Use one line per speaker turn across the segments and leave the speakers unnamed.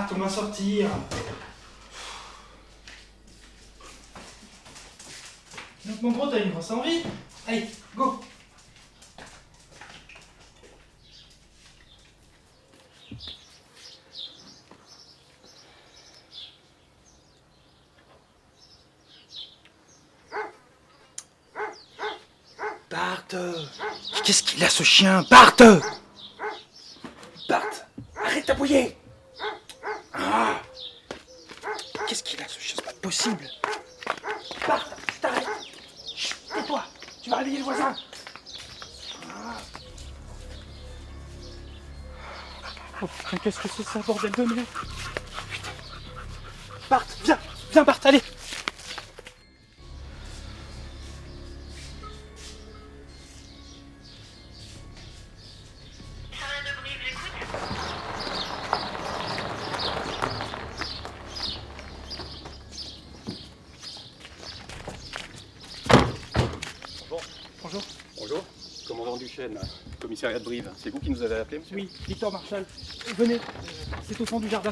Bart, on va sortir. Donc mon gros, t'as une grosse envie. Allez, go.
Bart, qu'est-ce qu'il a ce chien? Bart, arrête d'aboyer. Ah, qu'est-ce qu'il a ce chien? C'est pas possible. Bart, t'arrêtes. Chut, tais-toi, tu vas réveiller le voisin.
Oh putain, qu'est-ce que c'est ça, bordel de merde? Bart, viens Bart, allez. Bonjour.
Bonjour, commandant Duchesne, commissariat de Brive. C'est vous qui nous avez appelé, monsieur?
Oui, Victor Marchal. Venez, c'est au fond du jardin.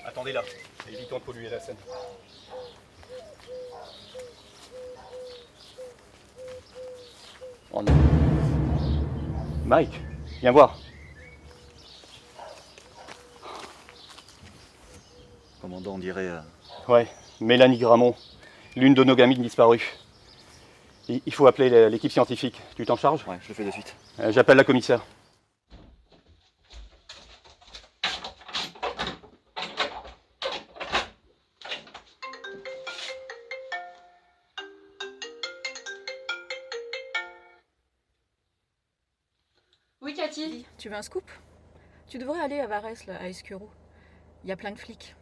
Attendez là, évitons de polluer la scène. Oh non. Mike, viens voir.
Commandant, on dirait...
Ouais, Mélanie Gramont, l'une de nos gamines disparues. Il faut appeler l'équipe scientifique. Tu t'en charges?
Ouais, je le fais de suite.
J'appelle la commissaire.
Oui, Cathy.
Tu veux un scoop? Tu devrais aller à Varese, là, à Escuro. Il y a plein de flics.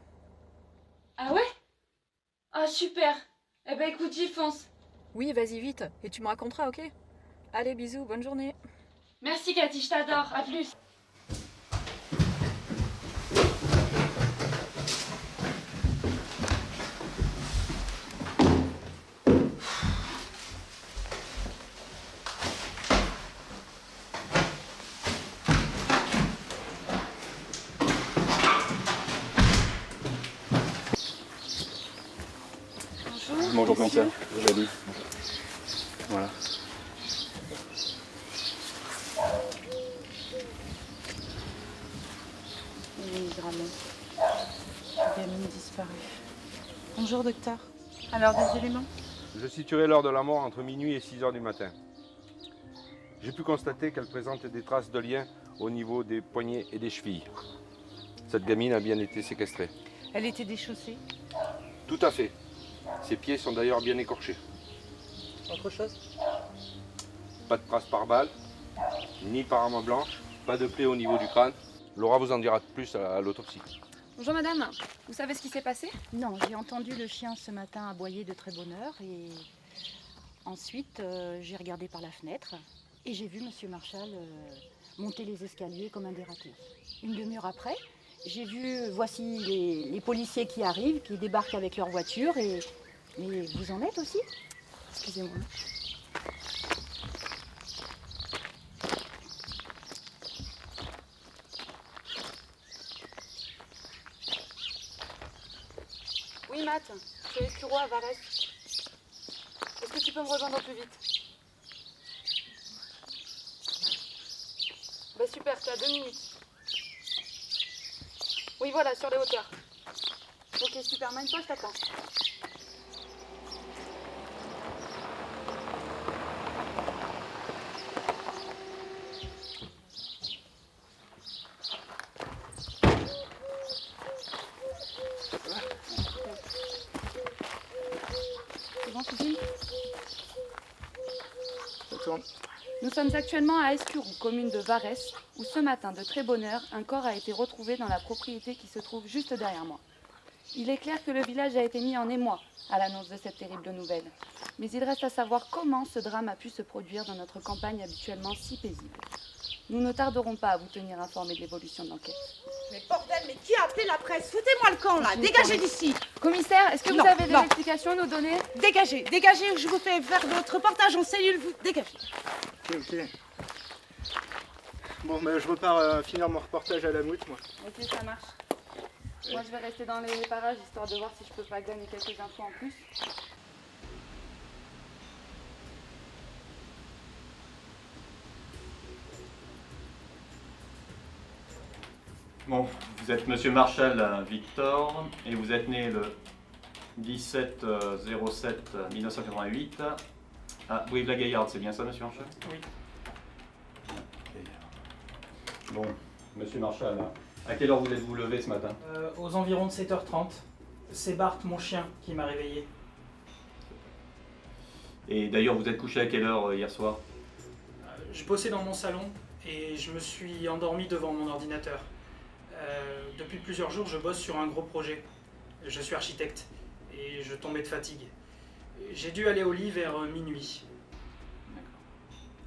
Ah ouais? Ah super. Eh ben écoute, j'y fonce.
Oui, vas-y vite, et tu me raconteras, ok? Allez, bisous, bonne journée.
Merci Cathy, je t'adore. À plus.
Bonjour commissaire, Jolie. Voilà.
Mélanie Gramont, gamine disparue. Bonjour docteur. Alors des éléments?
Je situerai l'heure de la mort entre minuit et 6 heures du matin. J'ai pu constater qu'elle présente des traces de lien au niveau des poignets et des chevilles. Cette gamine a bien été séquestrée.
Elle était déchaussée.
Tout à fait. Ses pieds sont d'ailleurs bien écorchés.
Autre chose?
Pas de traces par balle, ni par arme blanche, pas de plaie au niveau du crâne. Laura vous en dira plus à l'autopsie.
Bonjour madame. Vous savez ce qui s'est passé?
Non, j'ai entendu le chien ce matin aboyer de très bonne heure et ensuite j'ai regardé par la fenêtre et j'ai vu monsieur Marchal monter les escaliers comme un dératé. Une demi-heure après, j'ai vu, voici les policiers qui arrivent, qui débarquent avec leur voiture et... Mais vous en êtes aussi? Excusez-moi.
Oui Matt, je suis à Escuro à Varese. Est-ce que tu peux me rejoindre au plus vite? Bah super, t'es à 2 minutes. Oui voilà, sur les hauteurs. Ok super, mène-toi, je t'attends.
C'est bon, tu filmes?
Nous sommes actuellement à Escuro, commune de Varese, où ce matin, de très bonne heure, un corps a été retrouvé dans la propriété qui se trouve juste derrière moi. Il est clair que le village a été mis en émoi à l'annonce de cette terrible nouvelle. Mais il reste à savoir comment ce drame a pu se produire dans notre campagne habituellement si paisible. Nous ne tarderons pas à vous tenir informés de l'évolution de l'enquête.
Mais bordel, mais qui a appelé la presse? Foutez-moi le camp là, dégagez d'ici.
Commissaire, est-ce que
Non,
vous avez des
non.
explications à nous donner?
Dégagez, dégagez, je vous fais faire votre reportage en cellule, vous dégagez.
Ok. Bon, bah, je repars finir mon reportage à la Moute, moi.
Ok, ça marche. Moi, je vais rester dans les parages histoire de voir si je peux pas gagner quelques infos en plus.
Bon, vous êtes Monsieur Marshall Victor et vous êtes né le 17-07-1988 à Brive-la-Gaillarde, c'est bien ça, Monsieur Marshall?
Oui.
Bon, Monsieur Marshall, à quelle heure vous êtes-vous levé ce matin?
Aux environs de 7h30. C'est Bart, mon chien, qui m'a réveillé.
Et d'ailleurs, vous êtes couché à quelle heure hier soir?
Je bossais dans mon salon et je me suis endormi devant mon ordinateur. Depuis plusieurs jours, je bosse sur un gros projet. Je suis architecte et je tombais de fatigue. J'ai dû aller au lit vers minuit.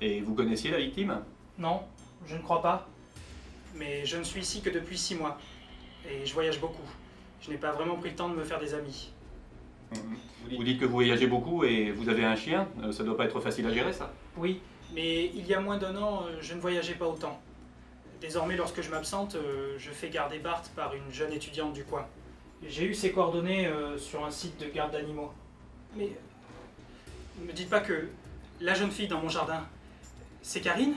Et vous connaissiez la victime?
Non, je ne crois pas. Mais je ne suis ici que depuis 6 mois. Et je voyage beaucoup. Je n'ai pas vraiment pris le temps de me faire des amis.
Vous dites que vous voyagez beaucoup et vous avez un chien, ça doit pas être facile à gérer ça?
Oui, mais il y a moins d'1 an, je ne voyageais pas autant. Désormais, lorsque je m'absente, je fais garder Bart par une jeune étudiante du coin. J'ai eu ses coordonnées sur un site de garde d'animaux. Mais ne me dites pas que la jeune fille dans mon jardin, c'est Karine?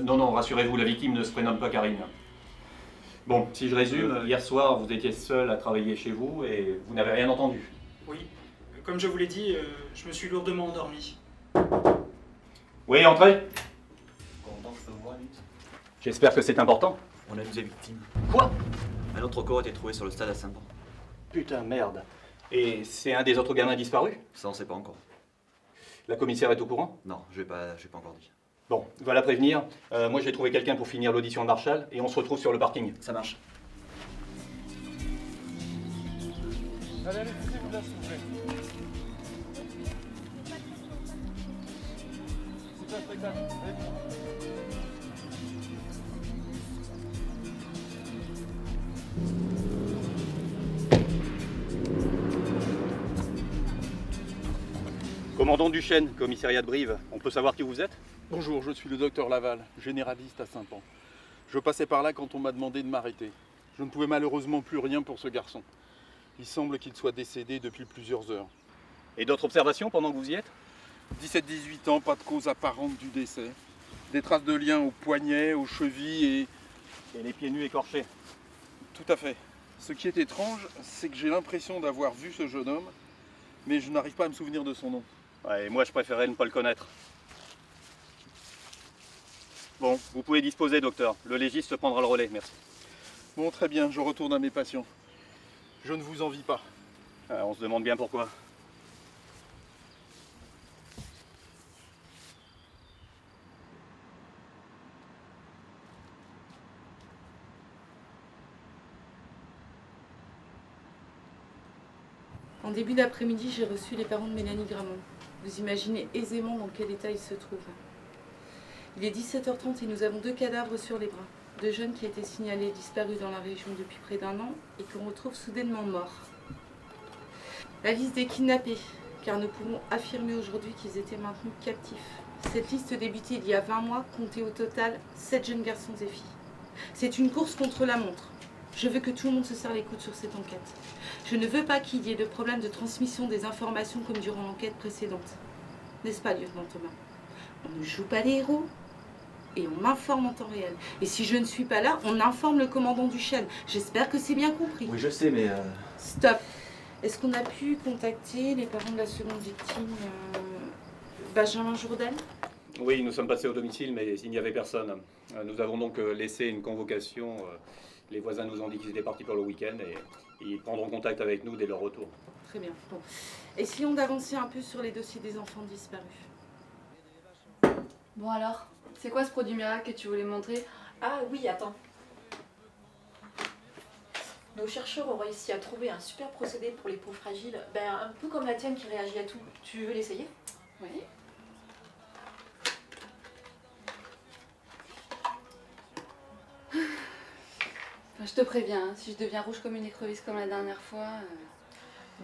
Non, non, rassurez-vous, la victime ne se prénomme pas Karine. Bon, si je résume, hier soir, vous étiez seul à travailler chez vous et vous n'avez rien entendu.
Oui, comme je vous l'ai dit, je me suis lourdement endormi.
Oui, entrez. J'espère que c'est important.
On a une victime.
Quoi?
Un autre corps a été trouvé sur le stade à Saint-Bon.
Putain, merde. Et c'est un des autres gamins disparus?
Ça, on sait pas encore.
La commissaire est au courant?
Non, je vais pas encore dit.
Bon, va la prévenir. Moi, j'ai trouvé quelqu'un pour finir l'audition de Marshall et on se retrouve sur le parking.
Ça marche.
Allez, allez, poussez-vous là, s'il vous plaît. C'est pas un spectacle. Allez.
Commandant Duchesne, commissariat de Brive, on peut savoir qui vous êtes?
Bonjour, je suis le docteur Laval, généraliste à Saint-Pan. Je passais par là quand on m'a demandé de m'arrêter. Je ne pouvais malheureusement plus rien pour ce garçon. Il semble qu'il soit décédé depuis plusieurs heures.
Et d'autres observations pendant que vous y êtes?
17-18 ans, pas de cause apparente du décès. Des traces de liens aux poignets, aux chevilles
Et les pieds nus écorchés.
Tout à fait. Ce qui est étrange, c'est que j'ai l'impression d'avoir vu ce jeune homme, mais je n'arrive pas à me souvenir de son nom.
Ouais, et moi, je préférais ne pas le connaître. Bon, vous pouvez disposer, docteur. Le légiste prendra le relais, merci.
Bon, très bien, je retourne à mes patients. Je ne vous envie pas.
On se demande bien pourquoi.
En début d'après-midi, j'ai reçu les parents de Mélanie Gramont. Vous imaginez aisément dans quel état ils se trouvent. Il est 17h30 et nous avons 2 cadavres sur les bras. 2 jeunes qui étaient signalés disparus dans la région depuis près d'1 an et qu'on retrouve soudainement morts. La liste des kidnappés, car nous pouvons affirmer aujourd'hui qu'ils étaient maintenus captifs. Cette liste débutait il y a 20 mois, comptait au total 7 jeunes garçons et filles. C'est une course contre la montre. Je veux que tout le monde se serre les coudes sur cette enquête. Je ne veux pas qu'il y ait de problème de transmission des informations comme durant l'enquête précédente. N'est-ce pas, lieutenant Thomas? On ne joue pas les héros et on m'informe en temps réel. Et si je ne suis pas là, on informe le commandant Duchesne. J'espère que c'est bien compris.
Oui, je sais, mais...
Stop. Est-ce qu'on a pu contacter les parents de la seconde victime, Benjamin Jourdain?
Oui, nous sommes passés au domicile, mais il n'y avait personne. Nous avons donc laissé une convocation. Les voisins nous ont dit qu'ils étaient partis pour le week-end et ils prendront contact avec nous dès leur retour.
Très bien. Bon. Essayons d'avancer un peu sur les dossiers des enfants disparus.
Bon alors, c'est quoi ce produit miracle que tu voulais montrer?
Ah oui, attends. Nos chercheurs ont réussi à trouver un super procédé pour les peaux fragiles, un peu comme la tienne qui réagit à tout. Tu veux l'essayer?
Oui. Enfin, je te préviens, hein, si je deviens rouge comme une écrevisse comme la dernière fois...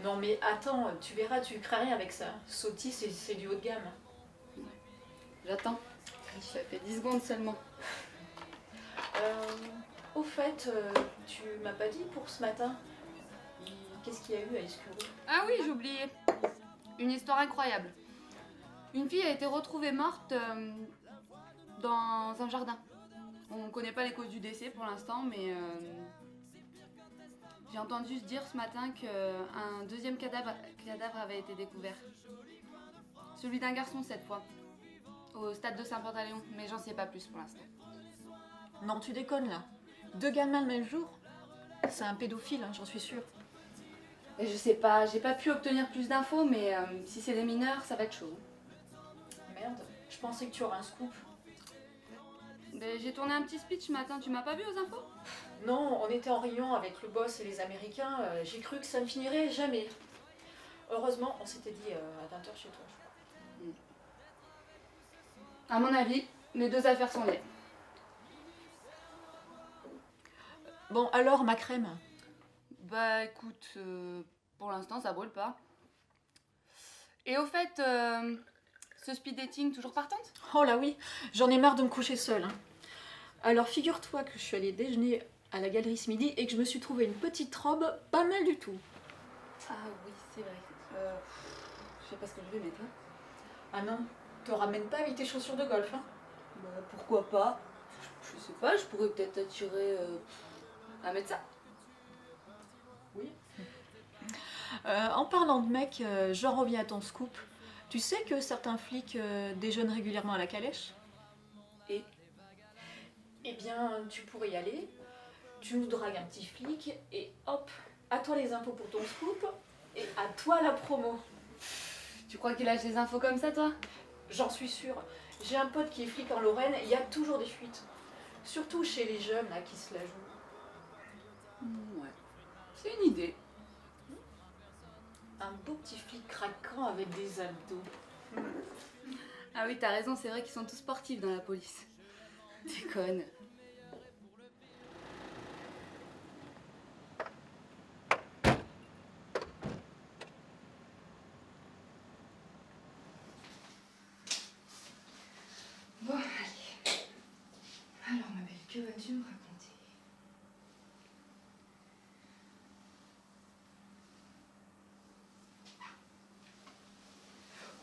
Non mais attends, tu verras, tu crains rien avec ça. Sautis, c'est du haut de gamme.
J'attends. Ça fait 10 secondes seulement.
Au fait, tu m'as pas dit pour ce matin, qu'est-ce qu'il y a eu à Escuro?
Ah oui, j'ai oublié. Une histoire incroyable. Une fille a été retrouvée morte dans un jardin. On ne connaît pas les causes du décès pour l'instant, mais j'ai entendu se dire ce matin qu'un deuxième cadavre avait été découvert. Celui d'un garçon cette fois, au stade de Saint-Pantaléon, mais j'en sais pas plus pour l'instant.
Non, tu déconnes là. 2 gamins le même jour? C'est un pédophile, hein, j'en suis sûre.
Et je sais pas, j'ai pas pu obtenir plus d'infos, mais si c'est des mineurs, ça va être chaud.
Merde, je pensais que tu aurais un scoop.
Ben, j'ai tourné un petit speech ce matin, tu m'as pas vu aux infos?
Non, on était en réunion avec le boss et les Américains, j'ai cru que ça ne finirait jamais. Heureusement, on s'était dit à 20h chez toi, je crois.
À mon avis, les 2 affaires sont liées.
Bon, alors, ma crème?
Bah écoute, pour l'instant ça brûle pas. Et au fait, ce speed dating toujours partante?
Oh là oui, j'en ai marre de me coucher seule. Hein. Alors figure-toi que je suis allée déjeuner à la galerie ce midi et que je me suis trouvé une petite robe pas mal du tout.
Ah oui, c'est vrai. Je sais pas ce que je vais mettre. Hein.
Ah non, te ramène pas avec tes chaussures de golf. Hein.
Bah pourquoi pas? Je sais pas, je pourrais peut-être t'attirer à mettre ça.
Oui. En parlant de mec, j'en reviens à ton scoop. Tu sais que certains flics déjeunent régulièrement à la calèche?
Et?
Eh bien, tu pourrais y aller, tu nous dragues un petit flic, et hop, à toi les infos pour ton scoop, et à toi la promo.
Tu crois qu'il lâche des infos comme ça, toi?
J'en suis sûre. J'ai un pote qui est flic en Lorraine, il y a toujours des fuites. Surtout chez les jeunes là, qui se la jouent.
Ouais, c'est une idée.
Un beau petit flic craquant avec des abdos.
Ah oui, t'as raison, c'est vrai qu'ils sont tous sportifs dans la police. Déconne. Bon, allez. Alors, ma belle, que vas-tu me raconter?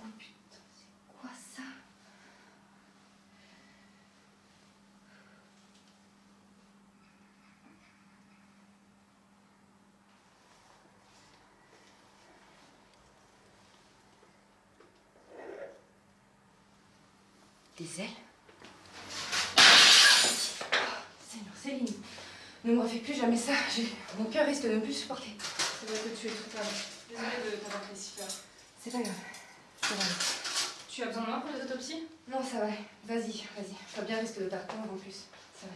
Oh putain, c'est quoi ça? Des ailes? Céline, ne me refais plus jamais ça. Mon cœur risque de ne plus supporter.
C'est vrai que tu es toute âme. Désolée de t'avoir fait si peur.
C'est pas grave. C'est pas grave.
Tu as besoin de moi pour les autopsies?
Non, ça va. Vas-y. Fabien risque de t'attendre en plus. Ça va.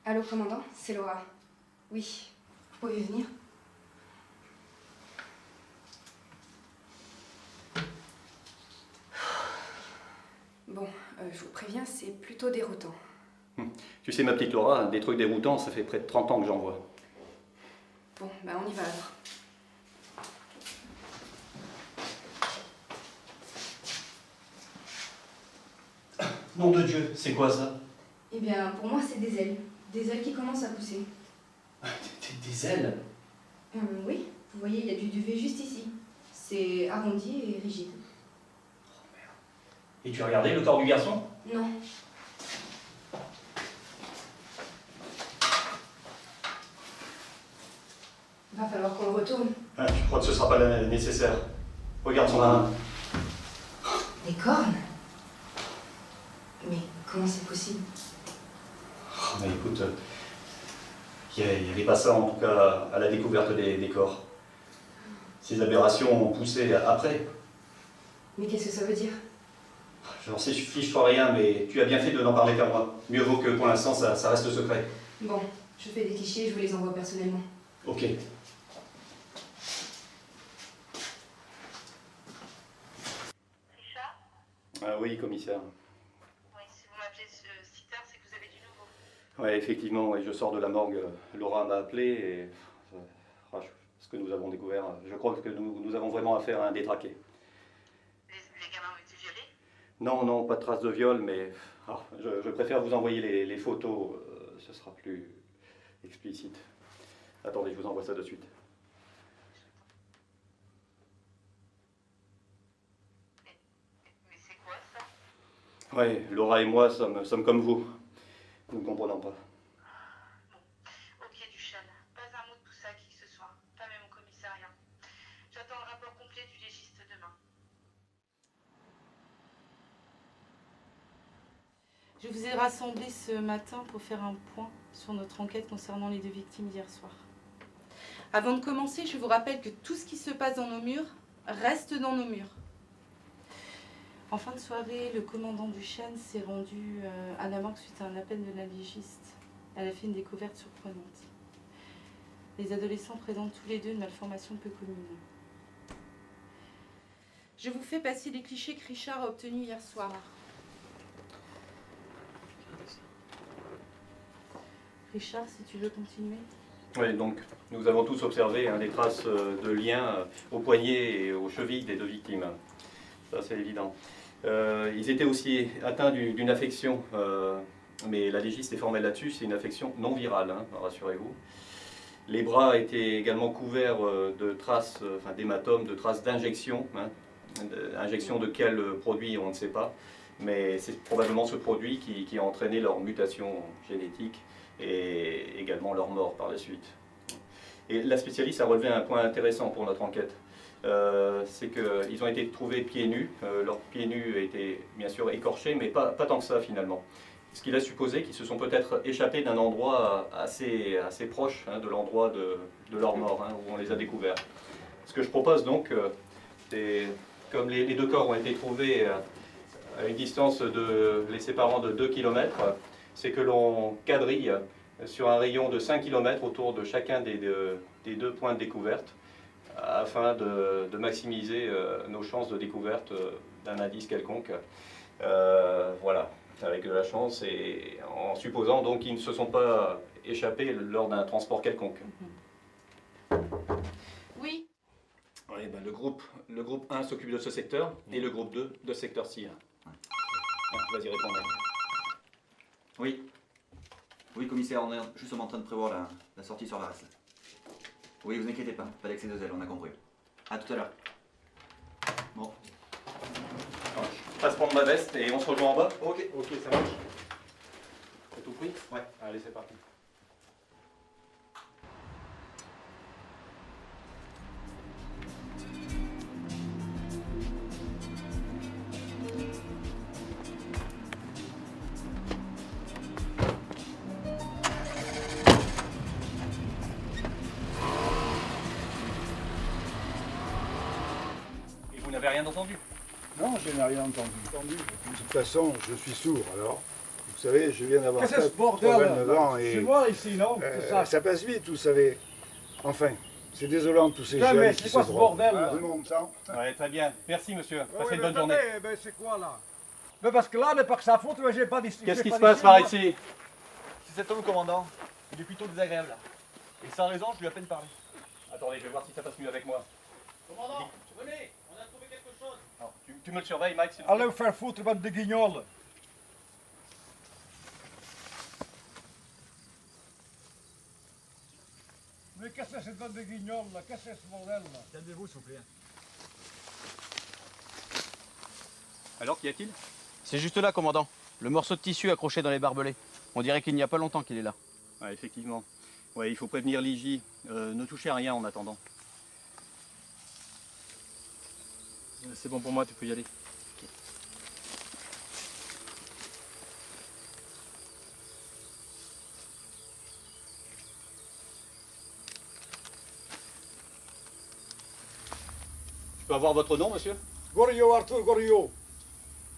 Allô, commandant, c'est Laura. Oui, vous pouvez venir. Bon, je vous préviens, c'est plutôt déroutant.
Tu sais, ma petite Laura, des trucs déroutants, ça fait près de 30 ans que j'en vois.
Bon, bah on y va alors.
Nom de Dieu, c'est quoi ça?
Eh bien, pour moi, c'est des ailes. Des ailes qui commencent à pousser.
Des ailes?
Oui, vous voyez, il y a du duvet juste ici. C'est arrondi et rigide.
Et tu as regardé le corps du garçon?
Non. Va falloir qu'on le retourne.
Ah, tu crois que ce sera pas nécessaire? Regarde son main.
Des cornes? Mais comment c'est possible?
Oh, mais écoute, il n'y avait pas ça en tout cas à la découverte des corps. Ces aberrations ont poussé après.
Mais qu'est-ce que ça veut dire?
J'en sais fiche-toi rien, mais tu as bien fait de n'en parler qu'à moi. Mieux vaut que pour l'instant ça reste secret.
Bon, je fais des clichés, je vous les envoie personnellement.
Ok.
Richard?
Ah oui, commissaire.
Oui, si vous m'appelez si tard, c'est que vous avez du nouveau.
Ouais, effectivement, ouais, je sors de la morgue. Laura m'a appelé et ce que nous avons découvert, je crois que nous avons vraiment affaire à un détraqué.
Les gamins ont été violés?
Non, non, pas de traces de viol, mais je préfère vous envoyer les photos, ce sera plus explicite. Attendez, je vous envoie ça de suite.
Mais c'est quoi ça?
Ouais, Laura et moi sommes comme vous. Nous ne comprenons pas.
Ok, Duchesne, pas un mot de tout ça à qui que ce soit, pas même au commissariat. J'attends le rapport complet du légiste demain.
Je vous ai rassemblés ce matin pour faire un point sur notre enquête concernant les 2 victimes d'hier soir. Avant de commencer, je vous rappelle que tout ce qui se passe dans nos murs reste dans nos murs. En fin de soirée, le commandant Duchesne s'est rendu à la morgue suite à un appel de la légiste. Elle a fait une découverte surprenante. Les adolescents présentent tous les 2 une malformation peu commune. Je vous fais passer les clichés que Richard a obtenus hier soir. Richard, si tu veux continuer.
Oui, donc nous avons tous observé des traces de liens aux poignets et aux chevilles des 2 victimes. Ça, c'est évident. Ils étaient aussi atteints d'une affection, mais la légiste est formelle là-dessus, c'est une affection non virale, hein, rassurez-vous. Les bras étaient également couverts de traces, d'hématomes, de traces d'injection. Hein. Injection de quel produit, on ne sait pas, mais c'est probablement ce produit qui a entraîné leur mutation génétique et également leur mort par la suite. Et la spécialiste a relevé un point intéressant pour notre enquête. C'est qu'ils ont été trouvés pieds nus. Leurs pieds nus étaient bien sûr écorchés, mais pas tant que ça finalement. Ce qu'il a supposé qu'ils se sont peut-être échappés d'un endroit assez proche de l'endroit de leur mort, hein, où on les a découverts. Ce que je propose donc, c'est comme les 2 corps ont été trouvés à une distance les séparant de 2 km, c'est que l'on quadrille sur un rayon de 5 km autour de chacun des 2 points de découverte, afin de maximiser nos chances de découverte d'un indice quelconque. Voilà, avec de la chance et en supposant donc qu'ils ne se sont pas échappés lors d'un transport quelconque.
Oui.
Oui, ben le groupe 1 s'occupe de ce secteur et le groupe 2 de ce secteur-ci. Vas-y, réponds.
Oui. Oui, commissaire, on est justement en train de prévoir la sortie sur la race. Oui, vous inquiétez pas, pas d'excès de zèle, on a compris. À tout à l'heure. Bon.
Je passe prendre ma veste et on se rejoint en bas.
Ok, ça marche. T'as tout pris?
Ouais.
Allez, c'est parti.
Vous n'avez rien entendu?
Non, je n'ai rien entendu. De toute façon, je suis sourd, alors. Vous savez, je viens d'avoir 89 ans et...
C'est moi ici, non?
ça passe vite, vous savez. Enfin, c'est désolant tous ces
Putain,
jeunes
mais
qui
c'est
se
quoi ce
droguent.
bordel, là?
Tout le monde sent.
Ouais, très bien. Merci, monsieur. Passez
Ouais,
une
mais
bonne journée.
attendez, ben, c'est quoi, là? Mais parce que là, n'est pas que sa faute, mais j'ai pas dit...
Qu'est-ce qui se passe par ici?
C'est cet homme, commandant. Il est plutôt désagréable, là. Et sans raison, je lui ai à peine parlé.
Attendez, je vais voir si ça passe mieux avec moi.
Commandant, venez, on a trouvé quelque chose.
Alors, tu me le surveilles, Mike, s'il te plaît.
Allez vous faire foutre, bande de guignols. Mais qu'est-ce que c'est cette bande de guignols, là? Qu'est-ce que c'est ce bordel, là?
Calmez-vous, s'il vous plaît.
Alors, qu'y a-t-il?
C'est juste là, commandant. Le morceau de tissu accroché dans les barbelés. On dirait qu'il n'y a pas longtemps qu'il est là.
Ouais, effectivement. Ouais, il faut prévenir l'IJ. Ne touchez à rien en attendant.
C'est bon pour moi, tu peux y aller.
Je peux avoir votre nom, monsieur?
Goriot, Arthur Goriot.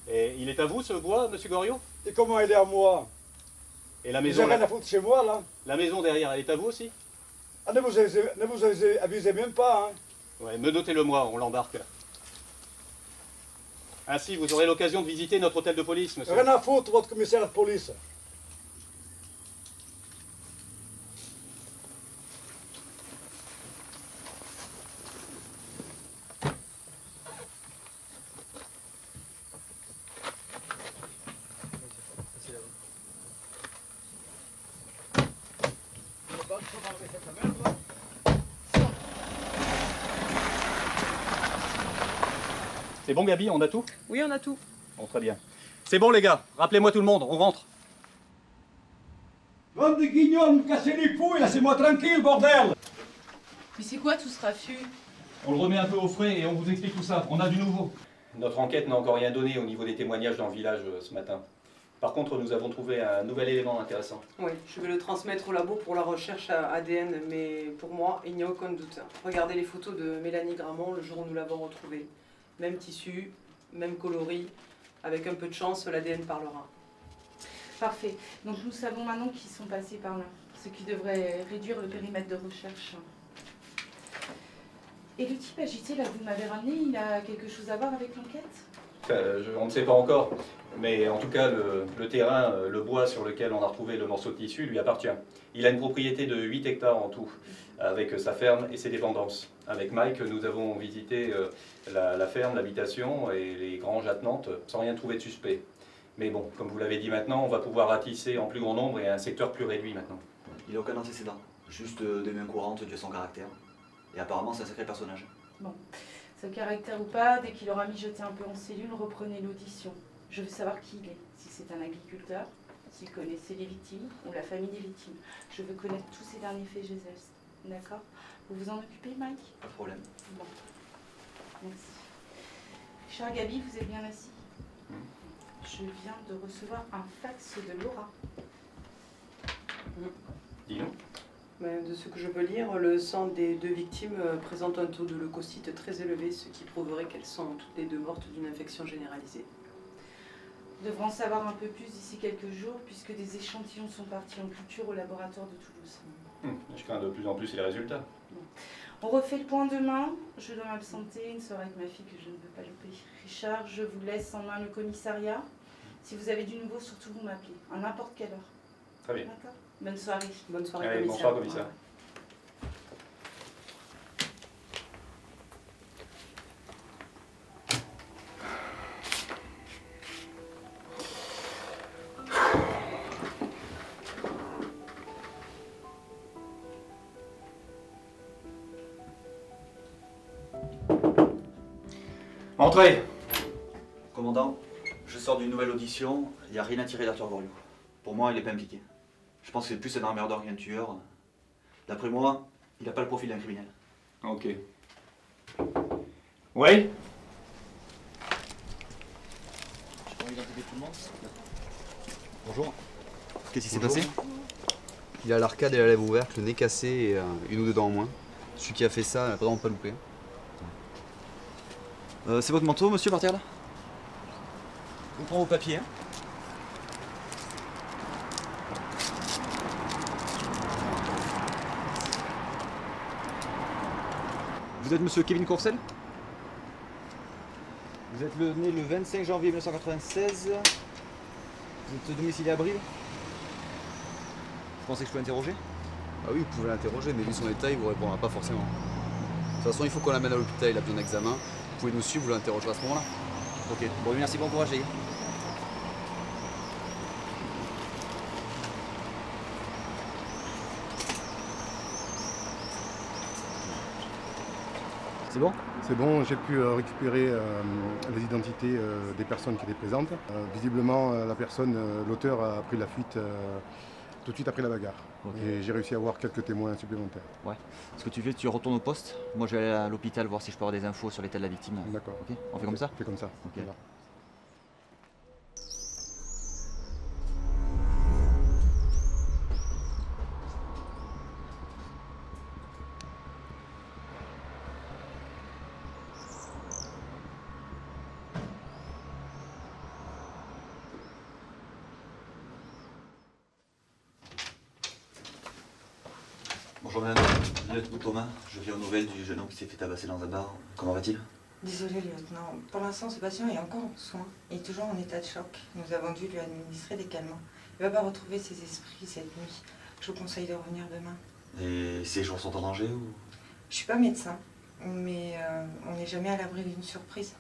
Et il est à vous, ce bois, monsieur Goriot?
Et comment il est à moi?
Et la
Vous
maison,
avez rien à foutre chez moi, là?
la maison derrière, elle est à vous aussi?
Ah, ne vous abusez même pas, hein?
Ouais, me notez-le moi, on l'embarque. Ainsi, vous aurez l'occasion de visiter notre hôtel de police, monsieur.
Rien à foutre, votre commissaire de police.
C'est bon Gabi, on a tout?
Oui, on a tout.
Bon, très bien. C'est bon les gars, rappelez-moi tout le monde, on rentre.
Bande de guignols, me cassez les couilles, laissez-moi tranquille, bordel!
Mais c'est quoi tout ce raffut?
On le remet un peu au frais et on vous explique tout ça, on a du nouveau. Notre enquête n'a encore rien donné au niveau des témoignages dans le village ce matin. Par contre, nous avons trouvé un nouvel élément intéressant.
Oui, je vais le transmettre au labo pour la recherche à ADN, mais pour moi, il n'y a aucun doute. Regardez les photos de Mélanie Gramont le jour où nous l'avons retrouvée. Même tissu, même coloris. Avec un peu de chance, l'ADN parlera.
Parfait. Donc nous savons maintenant qu'ils sont passés par là, ce qui devrait réduire le périmètre de recherche. Et le type agité, là, vous m'avez ramené, il a quelque chose à voir avec l'enquête?
On ne sait pas encore, mais en tout cas, le terrain, le bois sur lequel on a retrouvé le morceau de tissu lui appartient. Il a une propriété de 8 hectares en tout, avec sa ferme et ses dépendances. Avec Mike, nous avons visité la ferme, l'habitation et les granges attenantes sans rien trouver de suspect. Mais bon, comme vous l'avez dit maintenant, on va pouvoir ratisser en plus grand nombre et un secteur plus réduit maintenant.
Il n'a aucun antécédent, juste des mains courantes dû à son caractère. Et apparemment, c'est un sacré personnage.
Bon, ce caractère ou pas, dès qu'il aura mijoté un peu en cellule, reprenez l'audition. Je veux savoir qui il est, si c'est un agriculteur, s'il connaissait les victimes ou la famille des victimes. Je veux connaître tous ces derniers faits gestes. D'accord? Vous vous en occupez, Mike?
Pas de problème.
Bon, merci. Cher Gabi, vous êtes bien assis? Je viens de recevoir un fax de Laura.
Dis-nous.
De ce que je peux lire, le sang des 2 victimes présente un taux de leucocytes très élevé, ce qui prouverait qu'elles sont toutes les 2 mortes d'une infection généralisée.
Nous devrons en savoir un peu plus d'ici quelques jours, puisque des échantillons sont partis en culture au laboratoire de Toulouse.
Je crains de plus en plus les résultats.
On refait le point demain. Je dois m'absenter, une soirée avec ma fille que je ne veux pas louper. Richard, je vous laisse en main le commissariat. Si vous avez du nouveau, surtout vous m'appelez, à n'importe quelle heure.
Très bien.
D'accord? Bonne soirée.
Bonne soirée,
Allez,
commissaire.
bonsoir, commissaire. Entrez.
Commandant, je sors d'une nouvelle audition, il n'y a rien à tirer d'Arthur Goriot. Pour moi, il n'est pas impliqué. Je pense que c'est plus un emmerdeur qu'un tueur. D'après moi, il n'a pas le profil d'un criminel.
Ok. Oui?
Je prends l'identité de tout le monde. Bonjour. Qu'est-ce qui s'est passé?
Il a l'arcade et la lèvre ouverte, le nez cassé et une ou deux dents en moins. Celui qui a fait ça n'a vraiment pas loupé.
C'est votre manteau, monsieur, par terre là? On prend vos papiers, hein? Vous êtes monsieur Kevin Courcel? Vous êtes né le 25 janvier 1996. Vous êtes domicilié à Brive? Vous pensez que je peux l'interroger?
Ah oui, vous pouvez l'interroger, mais vu son état, il vous répondra pas forcément. De toute façon, il faut qu'on l'amène à l'hôpital, il a besoin d'examen. Vous pouvez nous suivre, vous l'interrogerez à ce moment-là.
Ok, bon, merci, bon courage, les gars. C'est bon?
C'est bon, j'ai pu récupérer les identités des personnes qui étaient présentes. Visiblement, la personne, l'auteur a pris la fuite tout de suite après la bagarre.
Okay.
Et j'ai réussi à avoir quelques témoins supplémentaires.
Ouais. Ce que tu fais, tu retournes au poste. Moi, je vais aller à l'hôpital voir si je peux avoir des infos sur l'état de la victime.
D'accord.
Ok, on fait comme ça?
On fait comme ça.
Ok.
Voilà.
Bonjour madame, lieutenant Thomas, je viens aux nouvelles du jeune homme qui s'est fait tabasser dans un bar. Comment va-t-il?
Désolé, lieutenant. Pour l'instant, ce patient est encore en soins. Il est toujours en état de choc. Nous avons dû lui administrer des calmants. Il ne va pas retrouver ses esprits cette nuit. Je vous conseille de revenir demain.
Et ses jours sont en danger ou?
Je suis pas médecin, mais on n'est jamais à l'abri d'une surprise.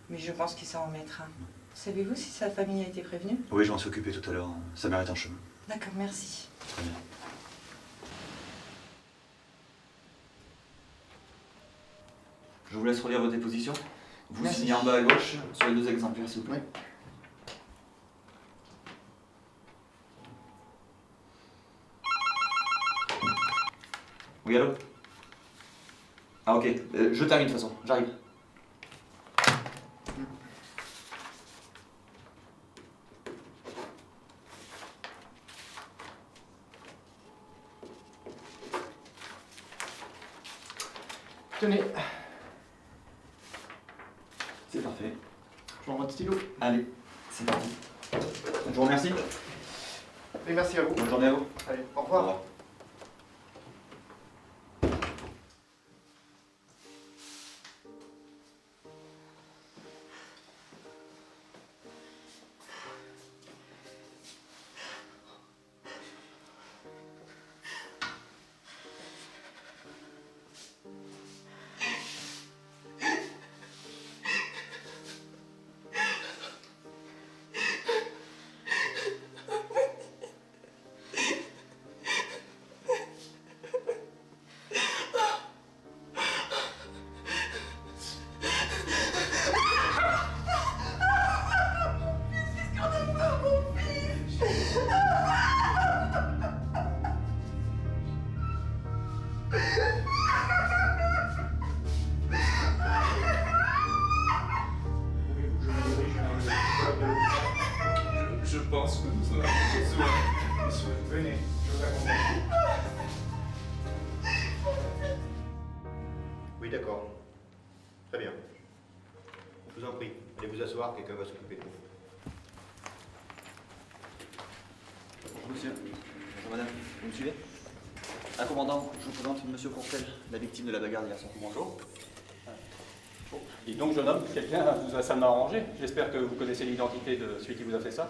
Mais je pense qu'il s'en remettra. Savez-vous si sa famille a été prévenue?
Oui, je m'en suis occupé tout à l'heure. Sa mère est en chemin.
D'accord, merci.
Très bien. Je vous laisse relire vos dépositions. Vous
Merci.
signez en bas à gauche sur les 2 exemplaires, s'il vous plaît. Oui, allô? Ah, ok. Je termine de toute façon. J'arrive.
Tenez.
C'est parfait.
Je prends votre stylo.
Allez, c'est parti. Je vous remercie.
Et merci à vous.
Bonne journée à vous.
Allez, au revoir.
Au revoir.
Je pense que nous en avons besoin. Monsieur, venez, je vous accompagne.
Oui, d'accord. Très bien. Je vous en prie, allez vous asseoir, quelqu'un va s'occuper de vous.
Bonjour monsieur. Bonjour madame. Vous me suivez? Ah, commandant, je vous présente monsieur Courtel, la victime de la bagarre d'hier soir.
Bonjour. Dites donc, jeune homme, quelqu'un vous a salement arrangé. J'espère que vous connaissez l'identité de celui qui vous a fait ça.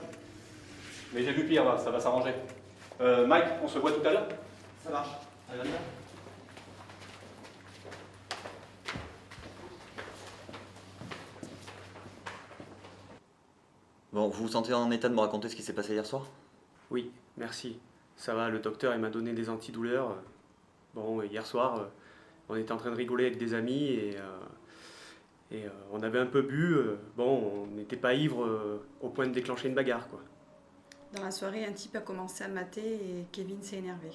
Mais j'ai vu pire, là, ça va s'arranger. Mike, on se voit tout à l'heure?
Ça marche. Allez, allez. Bon, vous vous sentez en état de me raconter ce qui s'est passé hier soir?
Oui, merci. Ça va, le docteur il m'a donné des antidouleurs. Bon, hier soir, on était en train de rigoler avec des amis et on avait un peu bu. Bon, on n'était pas ivre au point de déclencher une bagarre, quoi.
Dans la soirée, un type a commencé à mater et Kevin s'est énervé.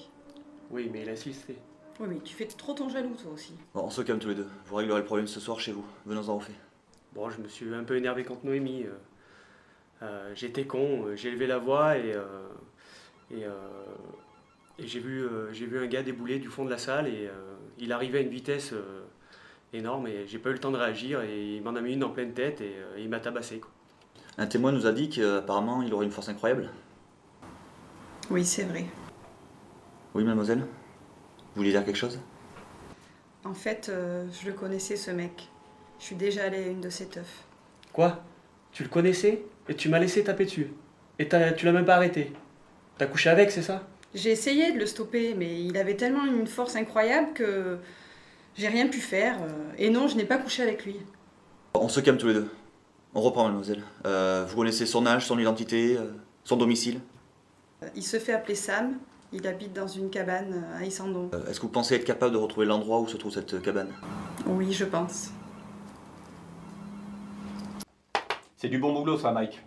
Oui, mais il a insisté.
Oui, mais tu fais trop ton jaloux, toi aussi.
Bon, on se calme tous les deux. Vous réglerez le problème ce soir chez vous. Venons-en au fait.
Bon, je me suis un peu énervé contre Noémie. J'étais con, j'ai levé la voix et j'ai vu un gars débouler du fond de la salle et il arrivait à une vitesse énorme et j'ai pas eu le temps de réagir et il m'en a mis une en pleine tête et il m'a tabassé, quoi.
Un témoin nous a dit qu'apparemment il aurait une force incroyable.
Oui, c'est vrai.
Oui, mademoiselle? Vous voulez dire quelque chose?
En fait, je le connaissais, ce mec. Je suis déjà allée à une de ses teufs.
Quoi? Tu le connaissais et tu m'as laissé taper dessus? Et tu l'as même pas arrêté? T'as couché avec, c'est ça?
J'ai essayé de le stopper, mais il avait tellement une force incroyable que j'ai rien pu faire. Et non, je n'ai pas couché avec lui.
On se calme tous les deux. On reprend, mademoiselle. Vous connaissez son âge, son identité, son domicile?
Il se fait appeler Sam. Il habite dans une cabane à Issandon.
Est-ce que vous pensez être capable de retrouver l'endroit où se trouve cette cabane?
Oui, je pense.
C'est du bon boulot, ça, Mike.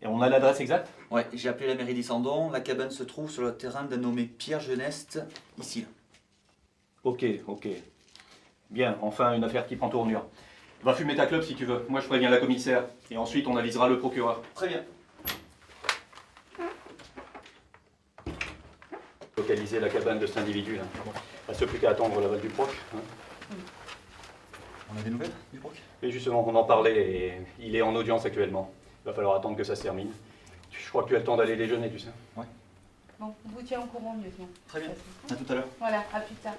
Et on a l'adresse exacte?
Ouais, j'ai appelé la mairie d'Issandon. La cabane se trouve sur le terrain d'un nommé Pierre Geneste, ici. Là.
Ok, ok. Bien, enfin une affaire qui prend tournure. Va fumer ta clope si tu veux. Moi, je préviens la commissaire. Et ensuite, on avisera le procureur.
Très bien.
Localiser la cabane de cet individu, là. Il reste plus qu'à attendre l'aval du proc. Hein.
On a des nouvelles du proc?
Et justement, on en parlait et il est en audience actuellement. Il va falloir attendre que ça se termine. Je crois que tu as le temps d'aller déjeuner, tu sais.
Ouais.
Bon, on vous tient au courant, lieutenant.
Très bien. À tout à l'heure.
Voilà, à plus tard.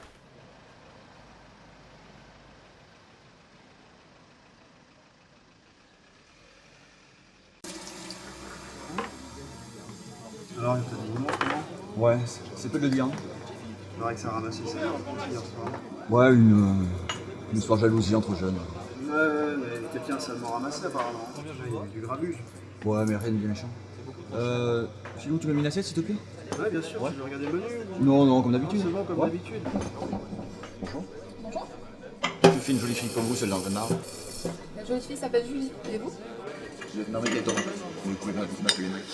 Alors, il t'a dit non, comment? Ouais, c'est peu de le dire.
Il paraît que ça a ramassé ça hier soir.
Ouais, une histoire jalousie entre jeunes.
Ouais, mais quelqu'un a seulement ramassé apparemment. Il y a eu du grabuge.
Ouais, mais rien de bien méchant. Sinon, tu m'as mis une assiette, s'il te plaît?
Ouais, bien sûr,
Ouais.
tu veux regarder le menu?
Non, non, comme d'habitude.
C'est bon, comme
Ouais.
d'habitude.
Bonjour.
Tu
fait une jolie fille comme vous, celle dans le marbre.
La jolie fille s'appelle Julie. Et vous?
Non mais Gaëtan, vous pouvez m'appeler mec.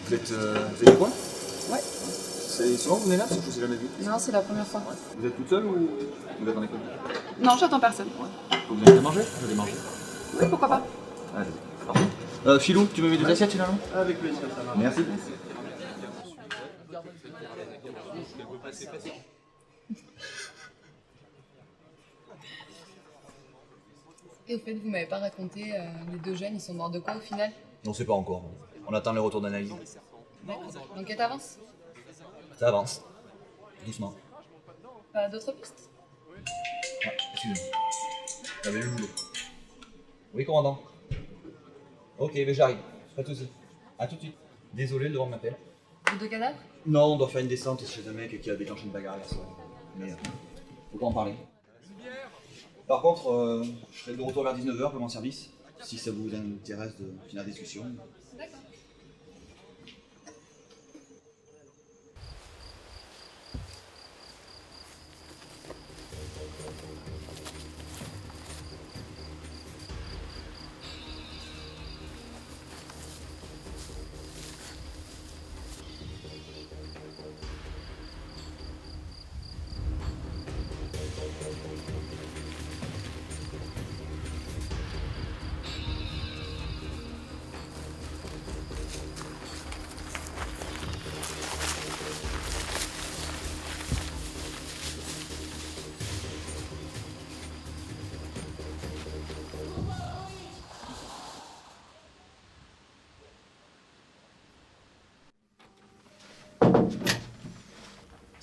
Vous êtes de quoi?
Ouais.
C'est souvent que vous venez là parce que je vous ai jamais vu.
Non, c'est la première fois.
Vous êtes toute seule ou vous êtes en école?
Non, j'attends personne.
Vous avez à manger? Vous allez manger.
Oui, pourquoi pas?
Allez, parfait. Philou, tu me mets des assiettes finalement?
Avec plaisir, ça marche.
Merci.
Et au fait, vous m'avez pas raconté, les deux jeunes, ils sont morts de quoi au final?
On sait pas encore. On attend les retours d'analyse.
D'accord. L'enquête avance?
Ça avance. Doucement.
Pas d'autres pistes?
Ah, excusez-moi. J'avais le boulot. Oui, commandant. Ok, mais j'arrive. Pas de soucis. À tout de suite. Désolé, le devant m'appelle.
Les deux cadavres?
Non, on doit faire une descente chez un mec qui a déclenché une bagarre hier soir. Mais faut pas en parler. Par contre, je serai de retour vers 19h pour mon service. Si ça vous intéresse de finir la discussion.
D'accord.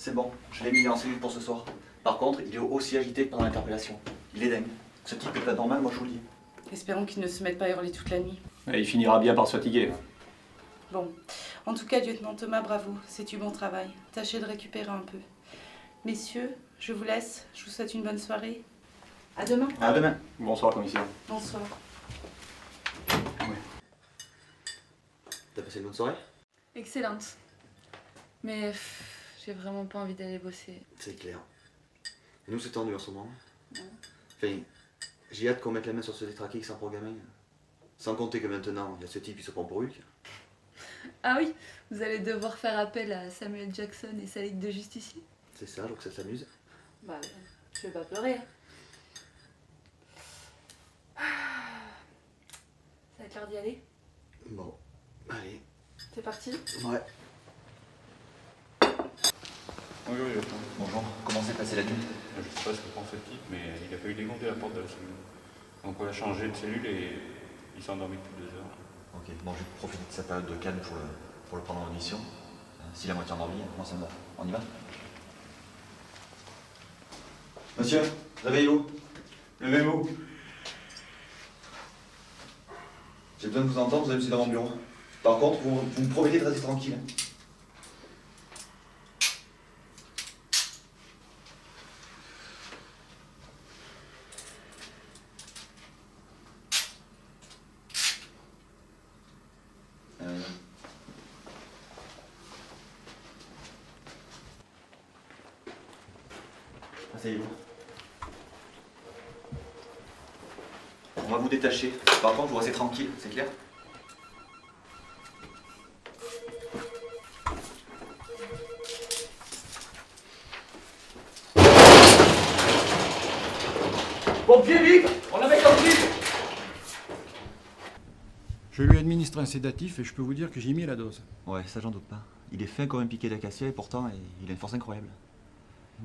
C'est bon, je l'ai mis en cellule pour ce soir. Par contre, il est aussi agité que pendant l'interpellation. Il est dingue. Ce type est pas normal, moi je vous le dis.
Espérons qu'il ne se mette pas à hurler toute la nuit.
Il finira bien par se fatiguer.
Bon. En tout cas, lieutenant Thomas, bravo. C'est du bon travail. Tâchez de récupérer un peu. Messieurs, je vous laisse. Je vous souhaite une bonne soirée. À demain.
À demain. Bonsoir, commissaire.
Bonsoir.
T'as passé une bonne soirée?
Excellente. Mais j'ai vraiment pas envie d'aller bosser.
C'est clair. Et nous, c'est tendu en ce moment. Enfin, j'ai hâte qu'on mette la main sur ce détraqué qui s'en prend au gamin. Sans compter que maintenant, il y a ce type qui se prend pour Hulk.
Ah oui, vous allez devoir faire appel à Samuel Jackson et sa ligue de justiciers.
C'est ça, donc ça s'amuse.
Bah, je vais pas pleurer. Ça va être l'heure d'y aller.
Bon, allez.
C'est parti?
Ouais.
Oui, attends.
Bonjour, comment s'est passée la nuit?
Je sais pas ce que pense cette type, mais il a failli dégonfler la porte de la cellule. Donc on a changé de cellule et il s'est endormi depuis 2 heures.
Ok, bon, je vais profiter de sa période de calme pour le prendre en audition. Si la moitié endormie, moi ça me va. On y va? Monsieur, réveillez-vous. Levez-vous. J'ai besoin de vous entendre, vous allez me suivre dans mon bureau. Par contre, vous me promettez de rester tranquille. Asseyez-vous. On va vous détacher. Par contre, vous restez tranquille, c'est clair?
Pompier, vite! On a mec en vite!
Je lui administre un sédatif et je peux vous dire que j'ai mis la dose.
Ouais, ça j'en doute pas. Il est fin comme un piquet d'acacia et pourtant il a une force incroyable.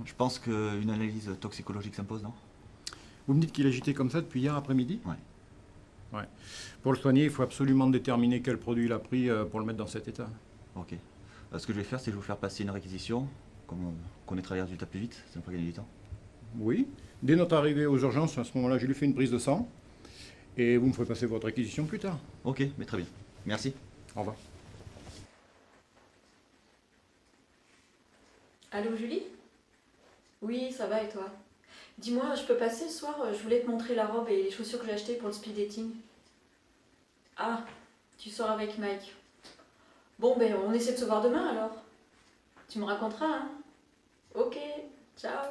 Je pense qu'une analyse toxicologique s'impose, non?
Vous me dites qu'il est agité comme ça depuis hier après-midi?
Ouais.
Ouais. Pour le soigner, il faut absolument déterminer quel produit il a pris pour le mettre dans cet état.
Ok. Ce que je vais faire, c'est que je vais vous faire passer une réquisition. Comme on connaîtra les résultats plus vite, ça me fera gagner du temps.
Oui. Dès notre arrivée aux urgences, à ce moment-là, je lui fais une prise de sang. Et vous me ferez passer votre réquisition plus tard.
Ok, mais très bien. Merci.
Au revoir.
Allô Julie? Oui, ça va et toi? Dis-moi, je peux passer ce soir? Je voulais te montrer la robe et les chaussures que j'ai achetées pour le speed dating. Ah, tu sors avec Mike. Bon, ben on essaie de se voir demain alors. Tu me raconteras, hein? Ok, ciao.